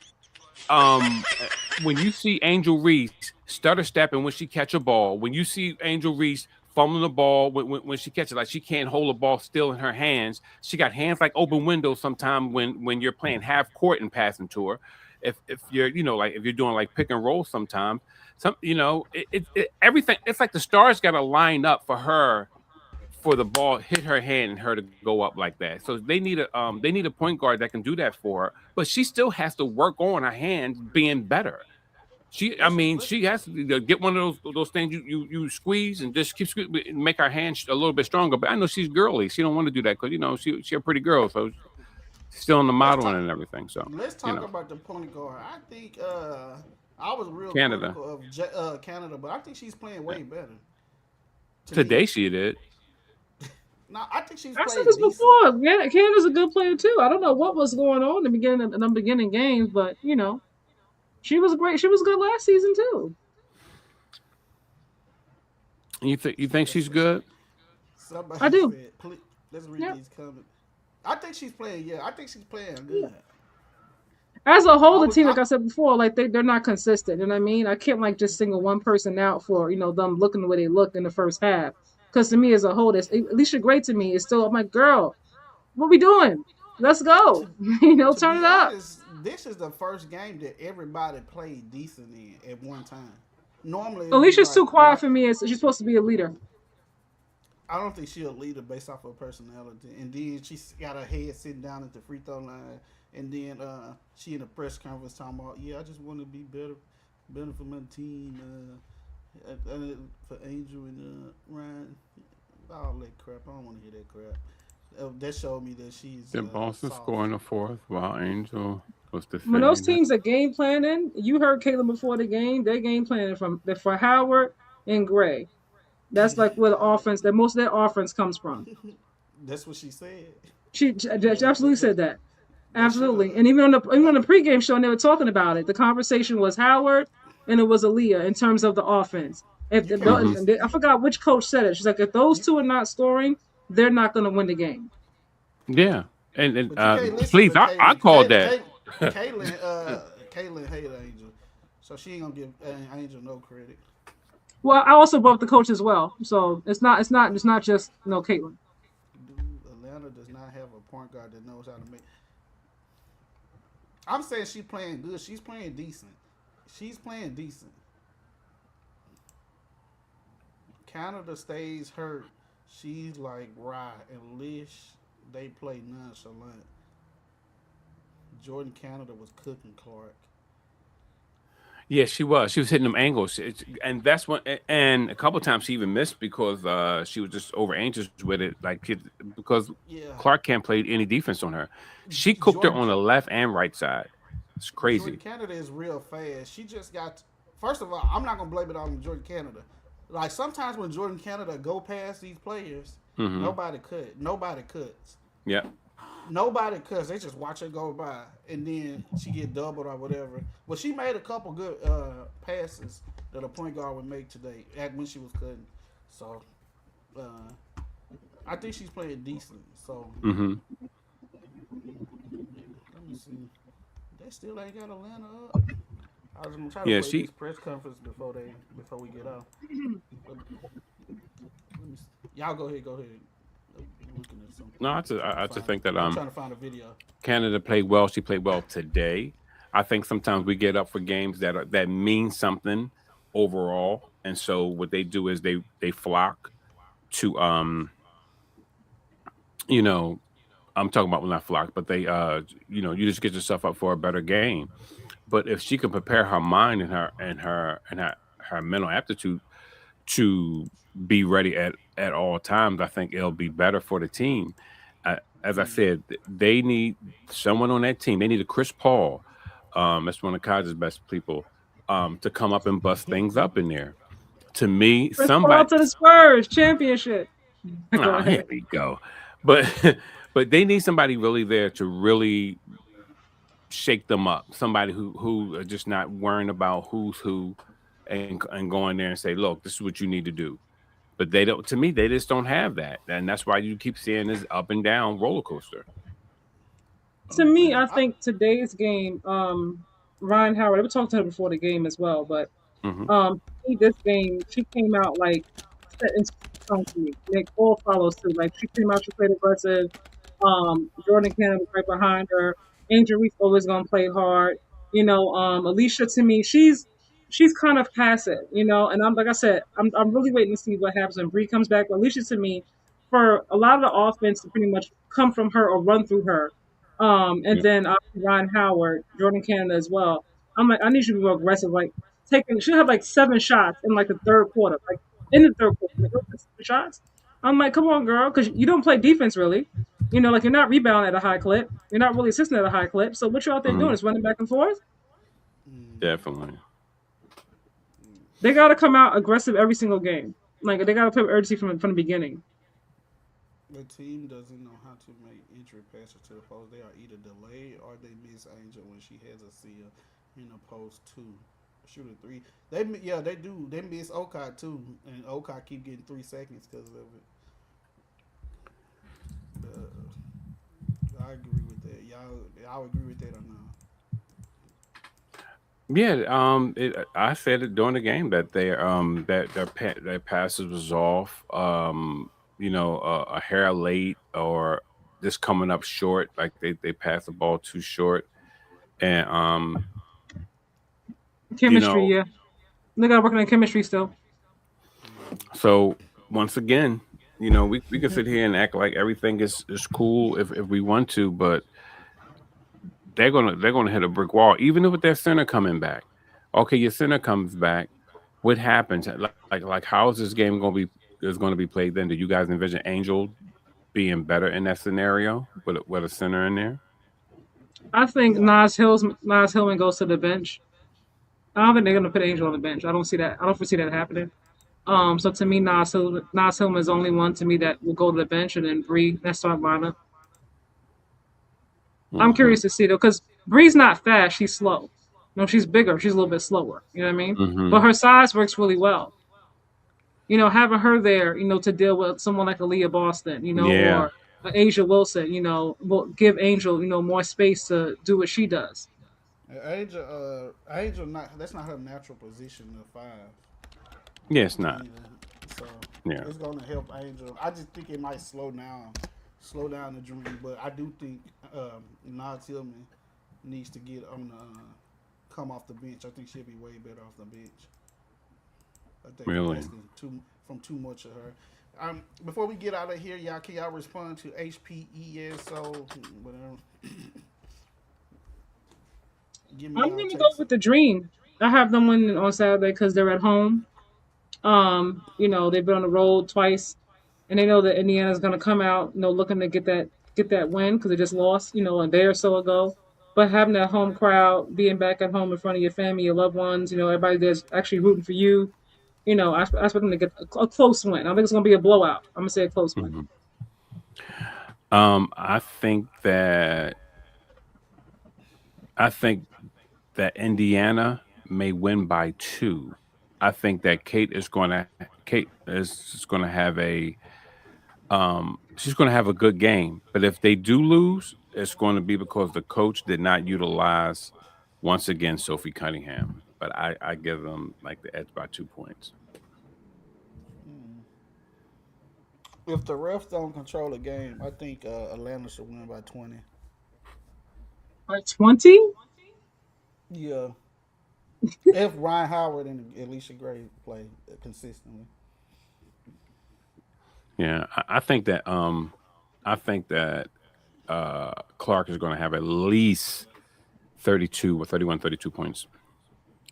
when you see Angel Reese stutter stepping when she catch a ball, when you see Angel Reese fumbling the ball when she catches, like she can't hold the ball still in her hands. She got hands like open windows sometimes when you're playing half court and passing to her. If you're like if you're doing like pick and roll sometimes, everything, it's like the stars got to line up for her for the ball hit her hand and her to go up like that. So they need a point guard that can do that for her, but she still has to work on her hands being better. She has to get one of those things you squeeze and just keep make her hands a little bit stronger. But I know she's girly. She don't want to do that because she a pretty girl, so she's still in the modeling and everything. So Let's talk about the point guard. I think I was real Canada. critical of Canada, but I think she's playing way better. Today she did. No, I think she's I playing said this decent. before. Canada's a good player too. I don't know what was going on in the beginning games, but she was great. She was good last season too. You think she's good? Somebody I do. said, please, let's read these comments. I think she's playing. Yeah, I think she's playing good. As a whole, the team, like I said before, like they're not consistent. You know what I mean? I can't like just single one person out for them looking the way they look in the first half. Because to me, as a whole, Alicia Gray to me is still. I'm like, girl, what we doing? Let's go. Turn it up. Honest, this is the first game that everybody played decent in at one time. Normally, Alicia's too quiet for me. She's supposed to be a leader. I don't think she's a leader based off her personality. And then she's got her head sitting down at the free throw line. And then she in a press conference talking about, I just want to be better for my team, for Angel and Ryan. All that crap. I don't want to hear that crap. That showed me that she's. Did Boston score in the fourth while Angel was defending? When those teams are game planning, you heard Caitlin before the game. They're game planning for Howard and Gray. That's like where the offense, that most of their offense comes from. That's what she said. She absolutely said that. Absolutely. And even on the pregame show, they were talking about it. The conversation was Howard and it was Aaliyah in terms of the offense. I forgot which coach said it. She's like, if those two are not scoring, they're not going to win the game. Yeah. And please, I called that. Caitlin hated Angel. So she ain't going to give Angel no credit. Well, I also brought the coach as well. So it's not just Caitlin. Atlanta does not have a point guard that knows how to make. I'm saying she's playing good. She's playing decent. Canada stays hurt, she's like Rye and Lish. They play nonchalant. Jordan Canada was cooking Clark. Yeah, she was. She was hitting them angles, and that's when. And a couple times she even missed because she was just over anxious with it, because Yeah, Clark can't play any defense on her. She cooked her Jordan on the left and right side. It's Jordan crazy. Canada is real fast. She just got. First of all, I'm not gonna blame it on Jordan Canada. Like sometimes when Jordan Canada go past these players, Hmm. nobody cut. Nobody cuts. Yeah. Nobody cuts. They just watch her go by, and then she get doubled or whatever. Well, she made a couple good passes that a point guard would make today when she was cutting. So I think she's playing decent. So Hmm. let me see. They still ain't got Atlanta up. I was gonna try to Yeah. play this press conference before we get out. Let me see. Y'all go ahead. Go ahead. I'm looking at something. No, I just think that I'm trying to find a video. Canada played well. She played well today. I think sometimes we get up for games that mean something overall, and so what they do is they flock to you know I'm talking about, well, not flock, but they you just get yourself up for a better game. But if she can prepare her mind and her mental aptitude to be ready at all times, I think it'll be better for the team. As I said, they need someone on that team. They need a Chris Paul. That's one of Kai's best people. To come up and bust things up in there. To me, Chris Paul somebody. to the Spurs championship. Go Oh, here ahead. we go. But but they need somebody really there to really shake them up. Somebody who are just not worrying about who's who, and go in there and say, look, this is what you need to do. But they don't. To me, they just don't have that, and that's why you keep seeing this up and down roller coaster. To me, Man, I think today's game, Ryan Howard, I was talking to her before the game as well, but Hmm. this game, she came out like setting tone for me. Like all follows too. Like she came out, she played aggressive. Jordan Cannon was right behind her. Angel Reese always gonna play hard. Alicia to me, she's kind of passive, and I'm like I said, I'm really waiting to see what happens when Bree comes back. But Alicia to me, for a lot of the offense to pretty much come from her or run through her. And Yeah. then obviously Ryan Howard, Jordan Canada as well. I'm like, I need you to be more aggressive. Like she had like 7 shots in like the third quarter. Like in the third quarter, like, 7 shots. I'm like, come on, girl, because you don't play defense really. Like you're not rebounding at a high clip. You're not really assisting at a high clip. So what you out there doing Hmm. is running back and forth. Definitely. They got to come out aggressive every single game. Like they got to play with urgency from the beginning. the team doesn't know how to make entry passes to the post. They are either delayed or they miss Angel when she has a seal in the post two. Shoot a three. They do. They miss Okai too, and Okai keep getting 3 seconds because of it. I agree with that. Y'all agree with that or not? Yeah. I said it during the game that their passes was off. A hair late or just coming up short. Like they passed the ball too short, and you Chemistry, know. yeah. They got to work on chemistry still. So once again, we can sit here and act like everything is cool if we want to, but they're gonna hit a brick wall, even with their center coming back. Okay, your center comes back. What happens? Like how is this game gonna be played then? Do you guys envision Angel being better in that scenario with a center in there? I think Yeah. Nas Hillman goes to the bench. I don't think they're gonna put Angel on the bench. I don't see that. I don't foresee that happening. So to me, Nas Hillman is the only one to me that will go to the bench, and then Bree, that's start lineup. I'm Hmm. curious to see though, because Bree's not fast; she's slow. No, she's bigger. She's a little bit slower. You know what I mean? But Hmm. her size works really well. Having her there, to deal with someone like Aaliyah Boston, Yeah. or Asia Wilson, will give Angel, more space to do what she does. Angel not that's not her natural position of five Yeah, it's not. either. So Yeah. it's gonna help Angel. I just think it might slow down the dream. But I do think Nas Tillman needs to get on come off the bench. I think she'll be way better off the bench. I think Really. from too much of her. Before we get out of here, can y'all respond to HPES? So whatever. Give me I'm y'all gonna go takes. with the Dream. I have them winning on Saturday because they're at home. They've been on the road twice, and they know that Indiana's gonna come out, looking to get that win because they just lost, a day or so ago. But having that home crowd, being back at home in front of your family, your loved ones, everybody that's actually rooting for you, I expect them to get a close win. I don't think it's gonna be a blowout. I'm gonna say a close win. Mm-hmm. I think that Indiana may win by 2. I think that Kate is going to have she's going to have a good game. But if they do lose, it's going to be because the coach did not utilize once again Sophie Cunningham. But I give them like the edge by 2 points. If the refs don't control the game, I think Atlanta should win by 20. By 20? Yeah. If Ryan Howard and Alicia Gray play consistently. Yeah, I think that Clark is going to have at least 32 or 31, 32 points.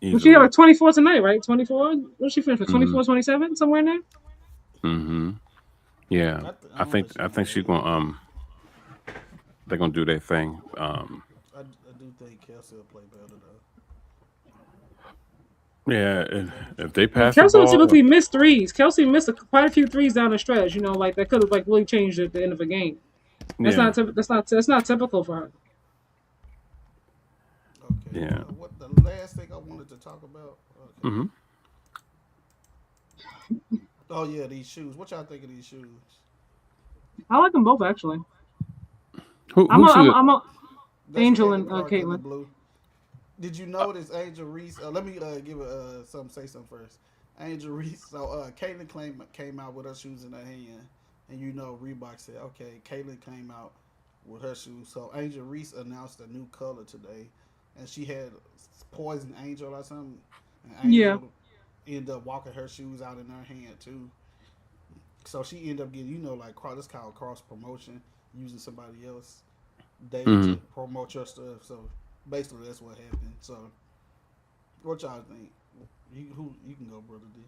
Well, she had Easily. like 24 tonight, right? 24? What did she finish for? 24, Mm-hmm. 27? Somewhere in there? Mm-hmm. Yeah. I think she's going they're gonna do their thing. I do think Kelsey will play better though. Yeah, if they Well, pass the Kelsey would ball, typically miss threes. Kelsey missed quite a few threes down the stretch. That could have really changed at the end of a game. That's yeah, not typical for her. Okay. yeah. What the last thing I wanted to talk about? Okay. Mm-hmm. Oh yeah, these shoes. What y'all think of these shoes? I like them both actually. Who I'm should a That's Angel Caitlin and Clark in the Caitlin. blue. Did you notice Angel Reese? Let me give say something first. Angel Reese. So Caitlin came out with her shoes in her hand, and Reebok said, okay, Caitlin came out with her shoes. So Angel Reese announced a new color today, and she had Poison Angel or something. And Angel ended up walking her shoes out in her hand too. So she ended up getting, this called cross promotion, using somebody else data to promote your stuff. So basically, that's what happened. So, what y'all think? You can go, brother D.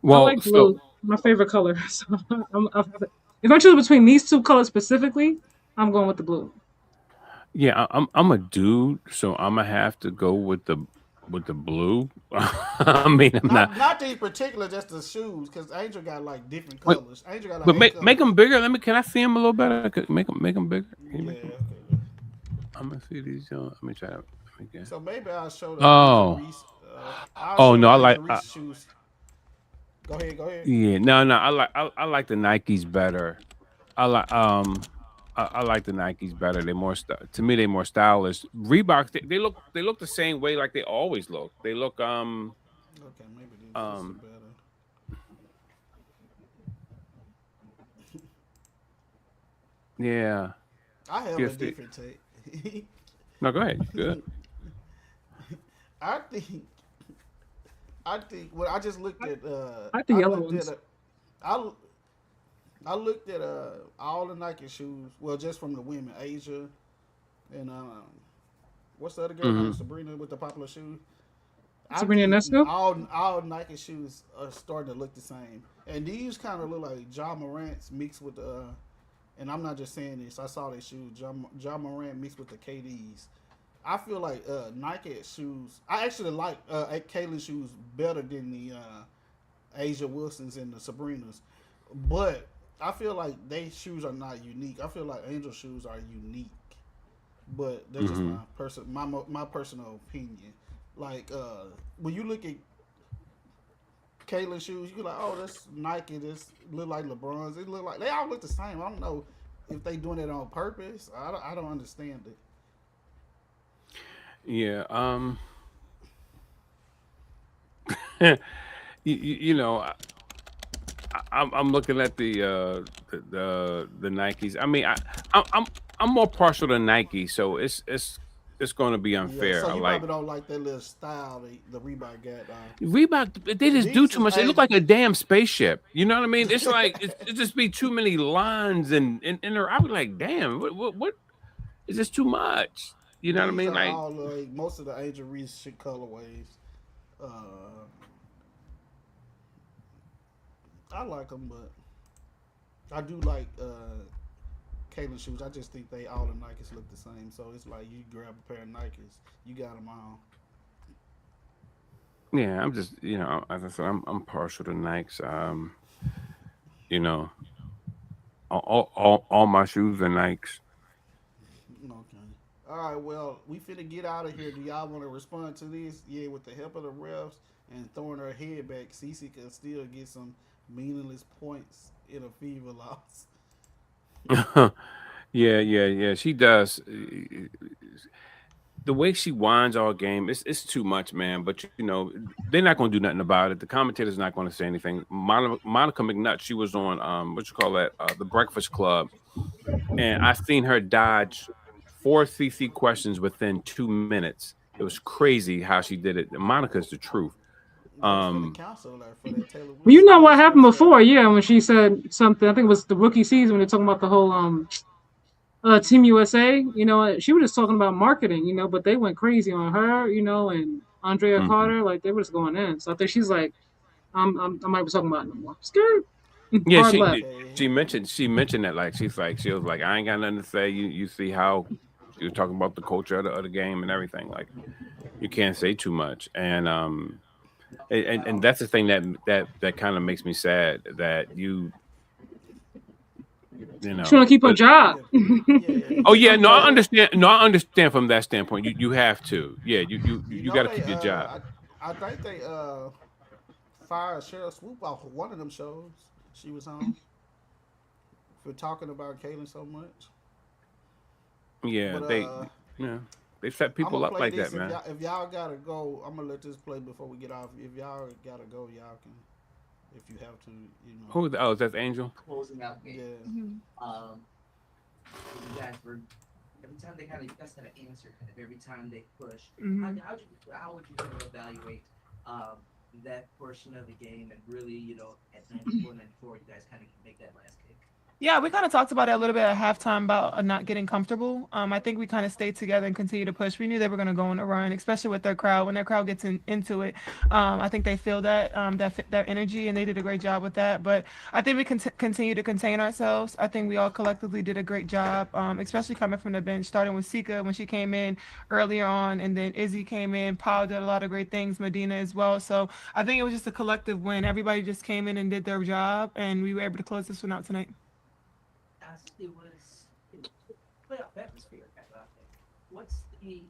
Well, I like blue. My favorite color. So if I choose between these two colors specifically, I'm going with the blue. yeah, I'm a dude, so I'm gonna have to go with the blue. I mean, I'm not these particular, just the shoes, because Angel got like different colors. Angel got like but make them bigger. Can I see them a little better? Make them bigger. Okay. I'm gonna see these. Let me try. So maybe I'll show the Reese. Reese shoes. Go ahead. Yeah, no, I like the Nikes better. I like the Nikes better. They're more to me. They're more stylish. Reeboks, they look the same way like they always look. They look Okay, maybe these are better. Yeah. I have a different take. No, go ahead. Good. I think when I just looked at I like the yellow ones. I looked at all the Nike shoes. Well, just from the women, Asia, and what's the other girl? Sabrina with the popular shoes. Sabrina Nesco. All Nike shoes are starting to look the same, and these kind of look like Ja Morant's mixed with and I'm not just saying this. I saw their shoes. Ja Morant mixed with the KDs. I feel like Nike shoes. I actually like Kaylin's shoes better than the Asia Wilsons and the Sabrinas, but I feel like they shoes are not unique. I feel like Angel shoes are unique, but that's just my personal opinion. Like when you look at Kaylin's shoes, you're like, oh, that's Nike. This look like LeBron's. It look like they all look the same. I don't know if they doing it on purpose. I don't understand it. Yeah. I'm looking at the Nikes. I mean, I'm more partial to Nike, so it's it's going to be Yeah, unfair. so you Like probably don't like that little style the Reebok got. Reebok, they just do These too is much. They look age. like a damn spaceship. You know what I mean? It's like it just be too many lines and I was like, damn, what is this too much? You know what I These mean? are Like, all like most of the Angel Reese shit colorways. Uh, I like them, but I do like Caitlyn shoes. I just think they all the Nikes look the same. So it's like you grab a pair of Nikes, you got them all. yeah, I'm just as I said, I'm partial to Nikes. You know, all my shoes are Nikes. Okay. All right. Well, we finna get out of here. Do y'all want to respond to this? Yeah, with the help of the refs and throwing her head back, Cece can still get some meaningless points in a fever loss. Yeah. She does. The way she winds all game, it's too much, man. But they're not going to do nothing about it. The commentator's not going to say anything. Monica McNutt, she was on what you call that, the Breakfast Club, and I seen her dodge 4 CC questions within 2 minutes. It was crazy how she did it. Monica's the truth. They was finna Um, cancel her for that Taylor Well, you Wilson know what stuff happened she said. before? Yeah, when she said something. I think it was the rookie season when they're talking about the whole Team USA. She was just talking about marketing. But they went crazy on her. And Andrea mhm. Carter, like they were just going in. So I think she's like, I might be talking about it no more. Scared. Yeah, Hard left. Okay. she mentioned that like she was like, I ain't got nothing to say. You see how she was talking about the culture of the game and everything. Like you can't say too much. And that's the thing that kind of makes me sad that She want to keep her but job. Yeah. Yeah. You oh just yeah, don't no, know I that. understand. No, I understand from that standpoint. You have to. Yeah, You you got know to they. keep your job. I think they fired Cheryl Swoop off of one of them shows she was on for talking about Kaylin so much. Yeah, But yeah, they set I'm people gonna up play like that, this. man. If y'all gotta go, I'm gonna let this play before we get off. If y'all gotta go, y'all can. If you have to, you know. Who? Oh, that's Angel. Closing out game. Yeah. Um, you guys were every time they kind of you guys had an answer kind of every time they push. How would you kind of evaluate that portion of the game and really at 94, you guys kind of make that last kick? Yeah, we kind of talked about it a little bit at halftime about not getting comfortable. I think we kind of stayed together and continued to push. We knew they were going to go on a run, especially with their crowd. When their crowd gets into it, I think they feel that energy, and they did a great job with that. But I think we continue to contain ourselves. I think we all collectively did a great job, especially coming from the bench, starting with Sika when she came in earlier on, and then Izzy came in. Paul did a lot of great things, Medina as well. So I think it was just a collective win. Everybody just came in and did their job, and we were able to close this one out tonight. As it was playoff atmosphere kind of out there. What's the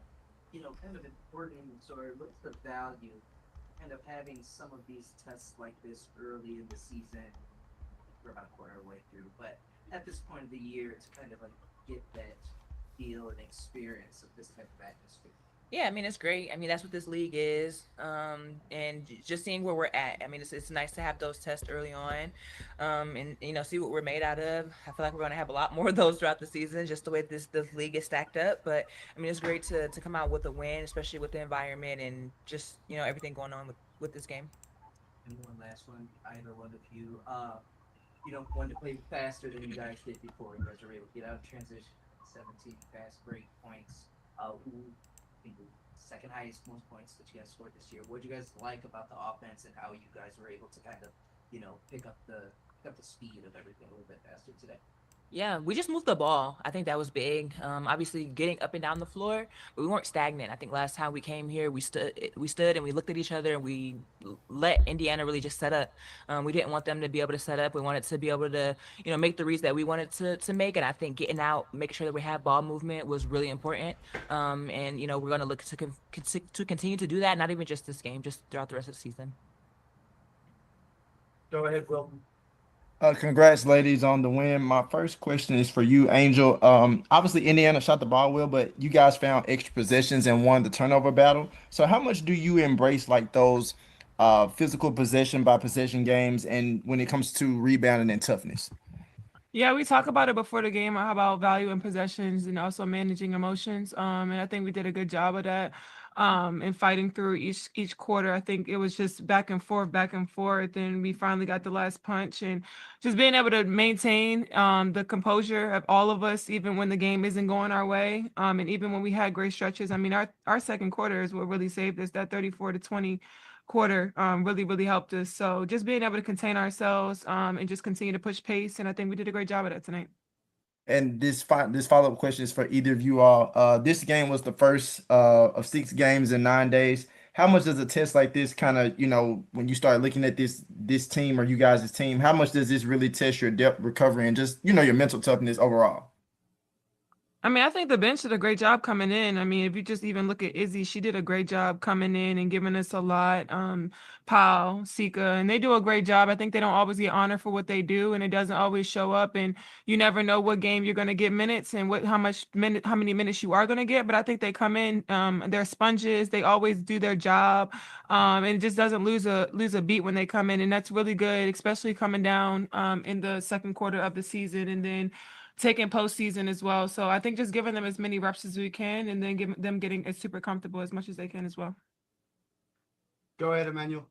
kind of importance or what's the value kind of having some of these tests like this early in the season? We're about a quarter of the way through, but at this point of the year to kind of like get that feel and experience of this type of atmosphere. Yeah, I mean it's great. I mean that's what this league is, and just seeing where we're at. I mean it's nice to have those tests early on, and see what we're made out of. I feel like we're going to have a lot more of those throughout the season, just the way this league is stacked up. But I mean it's great to come out with a win, especially with the environment and just everything going on with this game. And one last one, either one of you, wanted to play faster than you guys did before. You guys were able to get out of transition, 17 fast break points. Who the second highest most points that you guys scored this year? What do you guys like about the offense and how you guys were able to kind of, pick up the speed of everything a little bit faster today? Yeah, we just moved the ball. I think that was big. Obviously getting up and down the floor, but we weren't stagnant. I think last time we came here, we stood and we looked at each other and we let Indiana really just set up. We didn't want them to be able to set up. We wanted to be able to, make the reads that we wanted to make. And I think getting out, making sure that we have ball movement was really important. And we're going to look to continue to do that, not even just this game, just throughout the rest of the season. Go ahead, Wilton. Congrats, ladies, on the win. My first question is for you, Angel. Obviously, Indiana shot the ball well, but you guys found extra possessions and won the turnover battle. So, how much do you embrace like those physical possession by possession games, and when it comes to rebounding and toughness? Yeah, we talk about it before the game about value and possessions and also managing emotions. And I think we did a good job of that. And fighting through each quarter. I think it was just back and forth, and we finally got the last punch. And just being able to maintain the composure of all of us, even when the game isn't going our way, and even when we had great stretches. I mean, our second quarter is what really saved us. That 34-20 quarter really helped us. So just being able to contain ourselves and just continue to push pace, and I think we did a great job of that tonight. And this follow-up question is for either of you all. This game was the first of 6 games in 9 days. How much does a test like this kind of, when you start looking at this team or you guys' team, how much does this really test your depth recovery and just, your mental toughness overall? I mean, I think the bench did a great job coming in. I mean, if you just even look at Izzy, she did a great job coming in and giving us a lot. Powell, Sika, and they do a great job. I think they don't always get honored for what they do, and it doesn't always show up. And you never know what game you're going to get minutes and how many minutes you are going to get. But I think they come in, they're sponges. They always do their job, and it just doesn't lose a beat when they come in, and that's really good, especially coming down in the second quarter of the season, and then taking postseason as well. So I think just giving them as many reps as we can, and then them getting as super comfortable as much as they can as well. Go ahead, Emmanuel.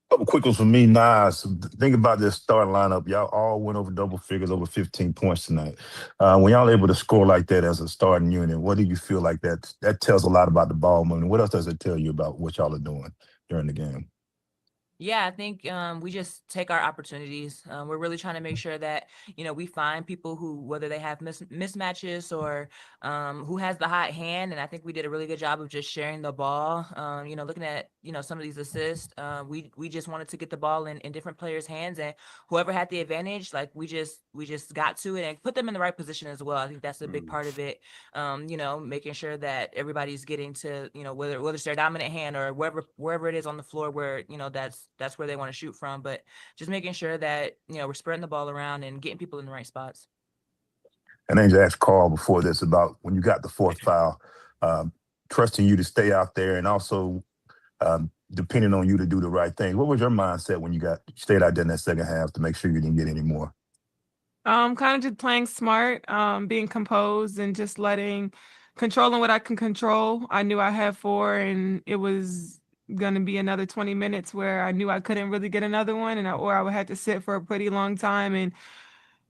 Couple quick ones for me, Nas. Think about this starting lineup. Y'all all went over double figures, over 15 points tonight. When y'all able to score like that as a starting unit, what do you feel like that tells a lot about the ball movement? What else does it tell you about what y'all are doing during the game? Yeah, I think we just take our opportunities. We're really trying to make sure that, we find people who, whether they have mismatches or who has the hot hand. And I think we did a really good job of just sharing the ball. Looking at, some of these assists, we just wanted to get the ball in different players' hands, and whoever had the advantage, like we just got to it and put them in the right position as well. I think that's a big part of it. Making sure that everybody's getting to, whether it's their dominant hand or wherever it is on the floor where, that's where they want to shoot from, but just making sure that, we're spreading the ball around and getting people in the right spots. And Angel asked Carl before this about when you got the fourth foul, trusting you to stay out there and also depending on you to do the right thing. What was your mindset when you stayed out there in that second half to make sure you didn't get any more? Kind of just playing smart, being composed, and just controlling what I can control. I knew I had 4, and it was going to be another 20 minutes where I knew I couldn't really get another one, or I would have to sit for a pretty long time. And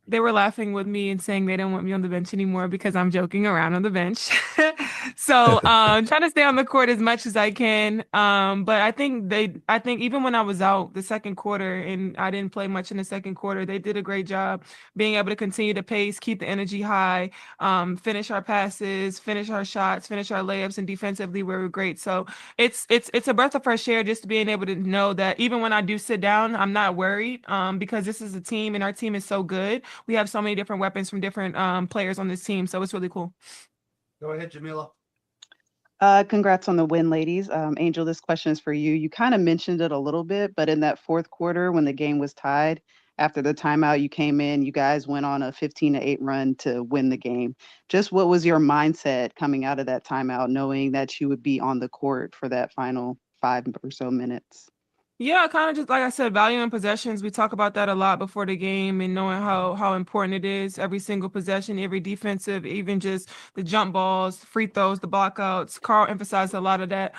they were laughing with me and saying they don't want me on the bench anymore because I'm joking around on the bench. So trying to stay on the court as much as I can. But I think even when I was out the second quarter and I didn't play much in the second quarter, they did a great job being able to continue to pace, keep the energy high, finish our passes, finish our shots, finish our layups, and defensively we were great. So it's a breath of fresh air just being able to know that even when I do sit down, I'm not worried because this is a team and our team is so good. We have so many different weapons from different players on this team. So it's really cool. Go ahead, Jamila. Congrats on the win, ladies. Angel, this question is for you. You kind of mentioned it a little bit, but in that fourth quarter when the game was tied, after the timeout, you came in, you guys went on a 15-8 run to win the game. Just what was your mindset coming out of that timeout, knowing that you would be on the court for that final 5 or so minutes? Yeah, kind of just like I said, value and possessions. We talk about that a lot before the game and knowing how important it is. Every single possession, every defensive, even just the jump balls, free throws, the blockouts. Carl emphasized a lot of that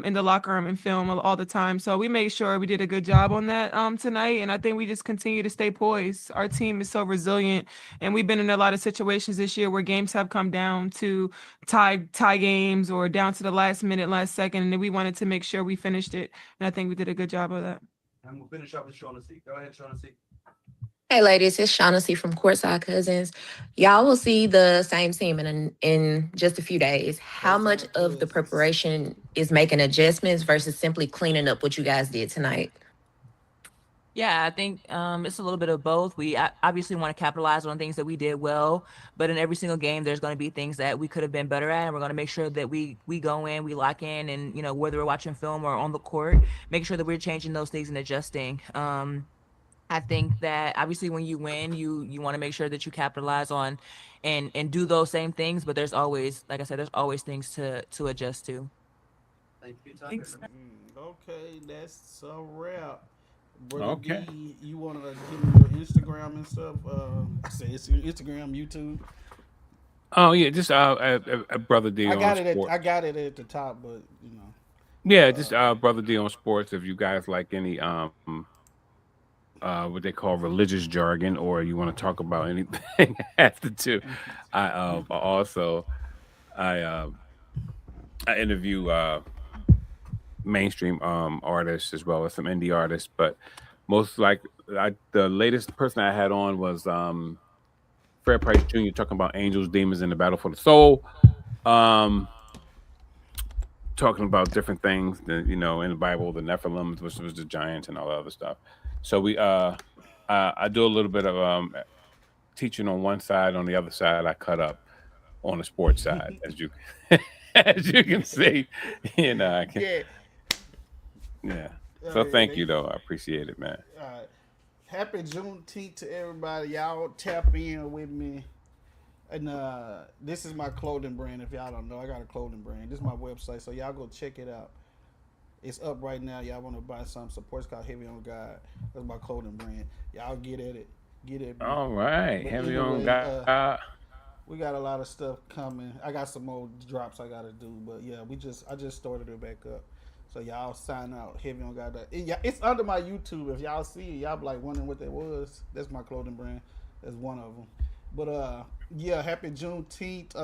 in the locker room and film all the time. So we made sure we did a good job on that tonight. And I think we just continue to stay poised. Our team is so resilient. And we've been in a lot of situations this year where games have come down to tie games or down to the last minute, last second. And we wanted to make sure we finished it. And I think we did a good job of that. And we'll finish up with Shaughnessy. Go ahead, Shaughnessy. Hey ladies, it's Shaughnessy from Courtside Cousins. Y'all will see the same team in just a few days. How much of the preparation is making adjustments versus simply cleaning up what you guys did tonight? Yeah, I think it's a little bit of both. We obviously want to capitalize on things that we did well, but in every single game, there's going to be things that we could have been better at, and we're going to make sure that we go in, we lock in, and whether we're watching film or on the court, make sure that we're changing those things and adjusting. I think that obviously when you win, you want to make sure that you capitalize on and do those same things, but there's always, like I said, there's always things to adjust to. Thank you, Tucker. Thanks. Okay, that's a wrap. Brother Okay. D, you want to give me your Instagram and stuff? I say it's your Instagram, YouTube. Oh yeah, just Brother D on sport. I got it at the top, but Yeah, just Brother D on sports. If you guys like any what they call religious jargon, or you want to talk about anything after two, I also I interview mainstream artists as well as some indie artists, but most like the latest person I had on was Fred Price Jr. talking about angels, demons, and the battle for the soul. Talking about different things that, in the Bible, the Nephilim, which was the giants and all that other stuff. So I do a little bit of teaching on one side. On the other side, I cut up on the sports side, as you as you can see. I can. Yeah. So thank you, though. I appreciate it, man. Happy Juneteenth to everybody. Y'all tap in with me. And this is my clothing brand. If y'all don't know, I got a clothing brand. This is my website, so y'all go check it out. It's up right now. Y'all want to buy some support? It's called Heavy on God. That's my clothing brand. Y'all get at it. Get at me. All right, But Heavy anyway, on God. We got a lot of stuff coming. I got some more drops I gotta do, but yeah, I just started it back up. So y'all sign out. Heavy on God. It's under my YouTube. If y'all see it, y'all be like wondering what that was. That's my clothing brand. That's one of them. But yeah, happy Juneteenth.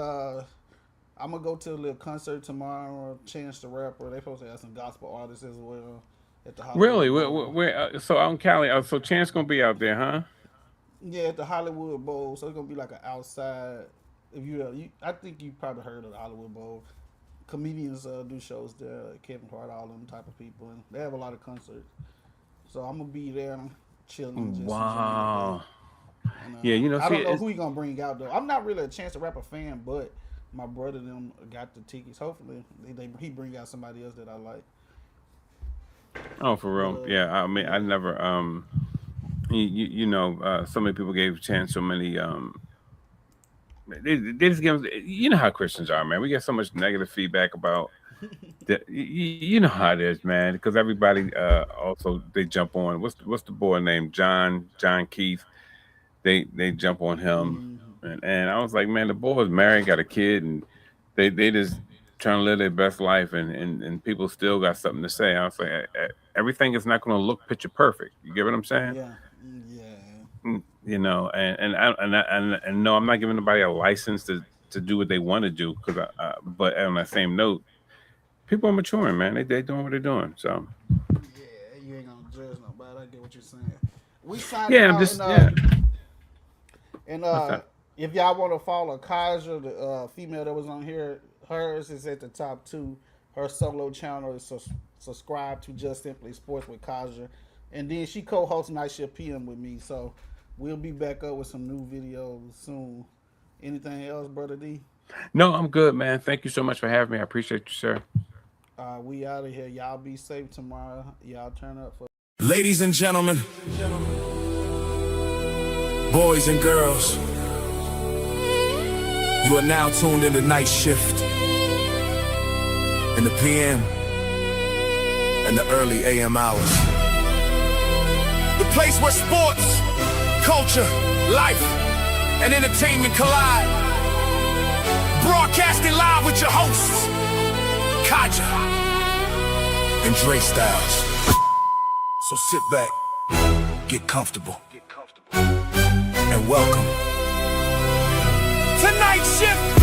I'm gonna go to a little concert tomorrow. Chance the Rapper. They supposed to have some gospel artists as well at the Hollywood Really? Bowl. Where so out in Cali? So Chance gonna be out there, huh? Yeah, at the Hollywood Bowl. So it's gonna be like an outside. If I think you probably heard of the Hollywood Bowl. Comedians do shows there. Kevin Hart, all them type of people, and they have a lot of concerts. So I'm gonna be there, chilling, just Wow. And, Yeah, I don't know who he gonna bring out though. I'm not really a Chance the Rapper fan, but my brother and them got the tickets. Hopefully, he bring out somebody else that I like. Oh, for real? Yeah. I mean, I never. So many people gave Chance so many. They just give. You know how Christians are, man. We get so much negative feedback about. You know how it is, man. Because everybody also they jump on. What's the boy named John Keith? They jump on him, and I was like, man, the boy's married, got a kid, and they just trying to live their best life, and people still got something to say. I was like, everything is not going to look picture perfect. You get what I'm saying? Yeah. And no, I'm not giving anybody a license to do what they want to do, because but on that same note, people are maturing, man. They doing what they're doing. So yeah, you ain't gonna judge nobody. I get what you're saying. We signed I'm just And if y'all want to follow Kaja, the female that was on here, hers is at the top too. Her solo channel is subscribe to Just Simply Sports with Kaja. And then she co-hosts Night Shift PM with me. So we'll be back up with some new videos soon. Anything else, Brother D? No, I'm good, man. Thank you so much for having me. I appreciate you, sir. We out of here. Y'all be safe tomorrow. Y'all turn up for. Ladies and gentlemen, boys and girls, you are now tuned into Night Shift in the PM and the early AM hours. The place where sports, culture, life, and entertainment collide. Broadcasting live with your hosts, Kaja and Dre Styles. So sit back, get comfortable, and welcome to Night Shift.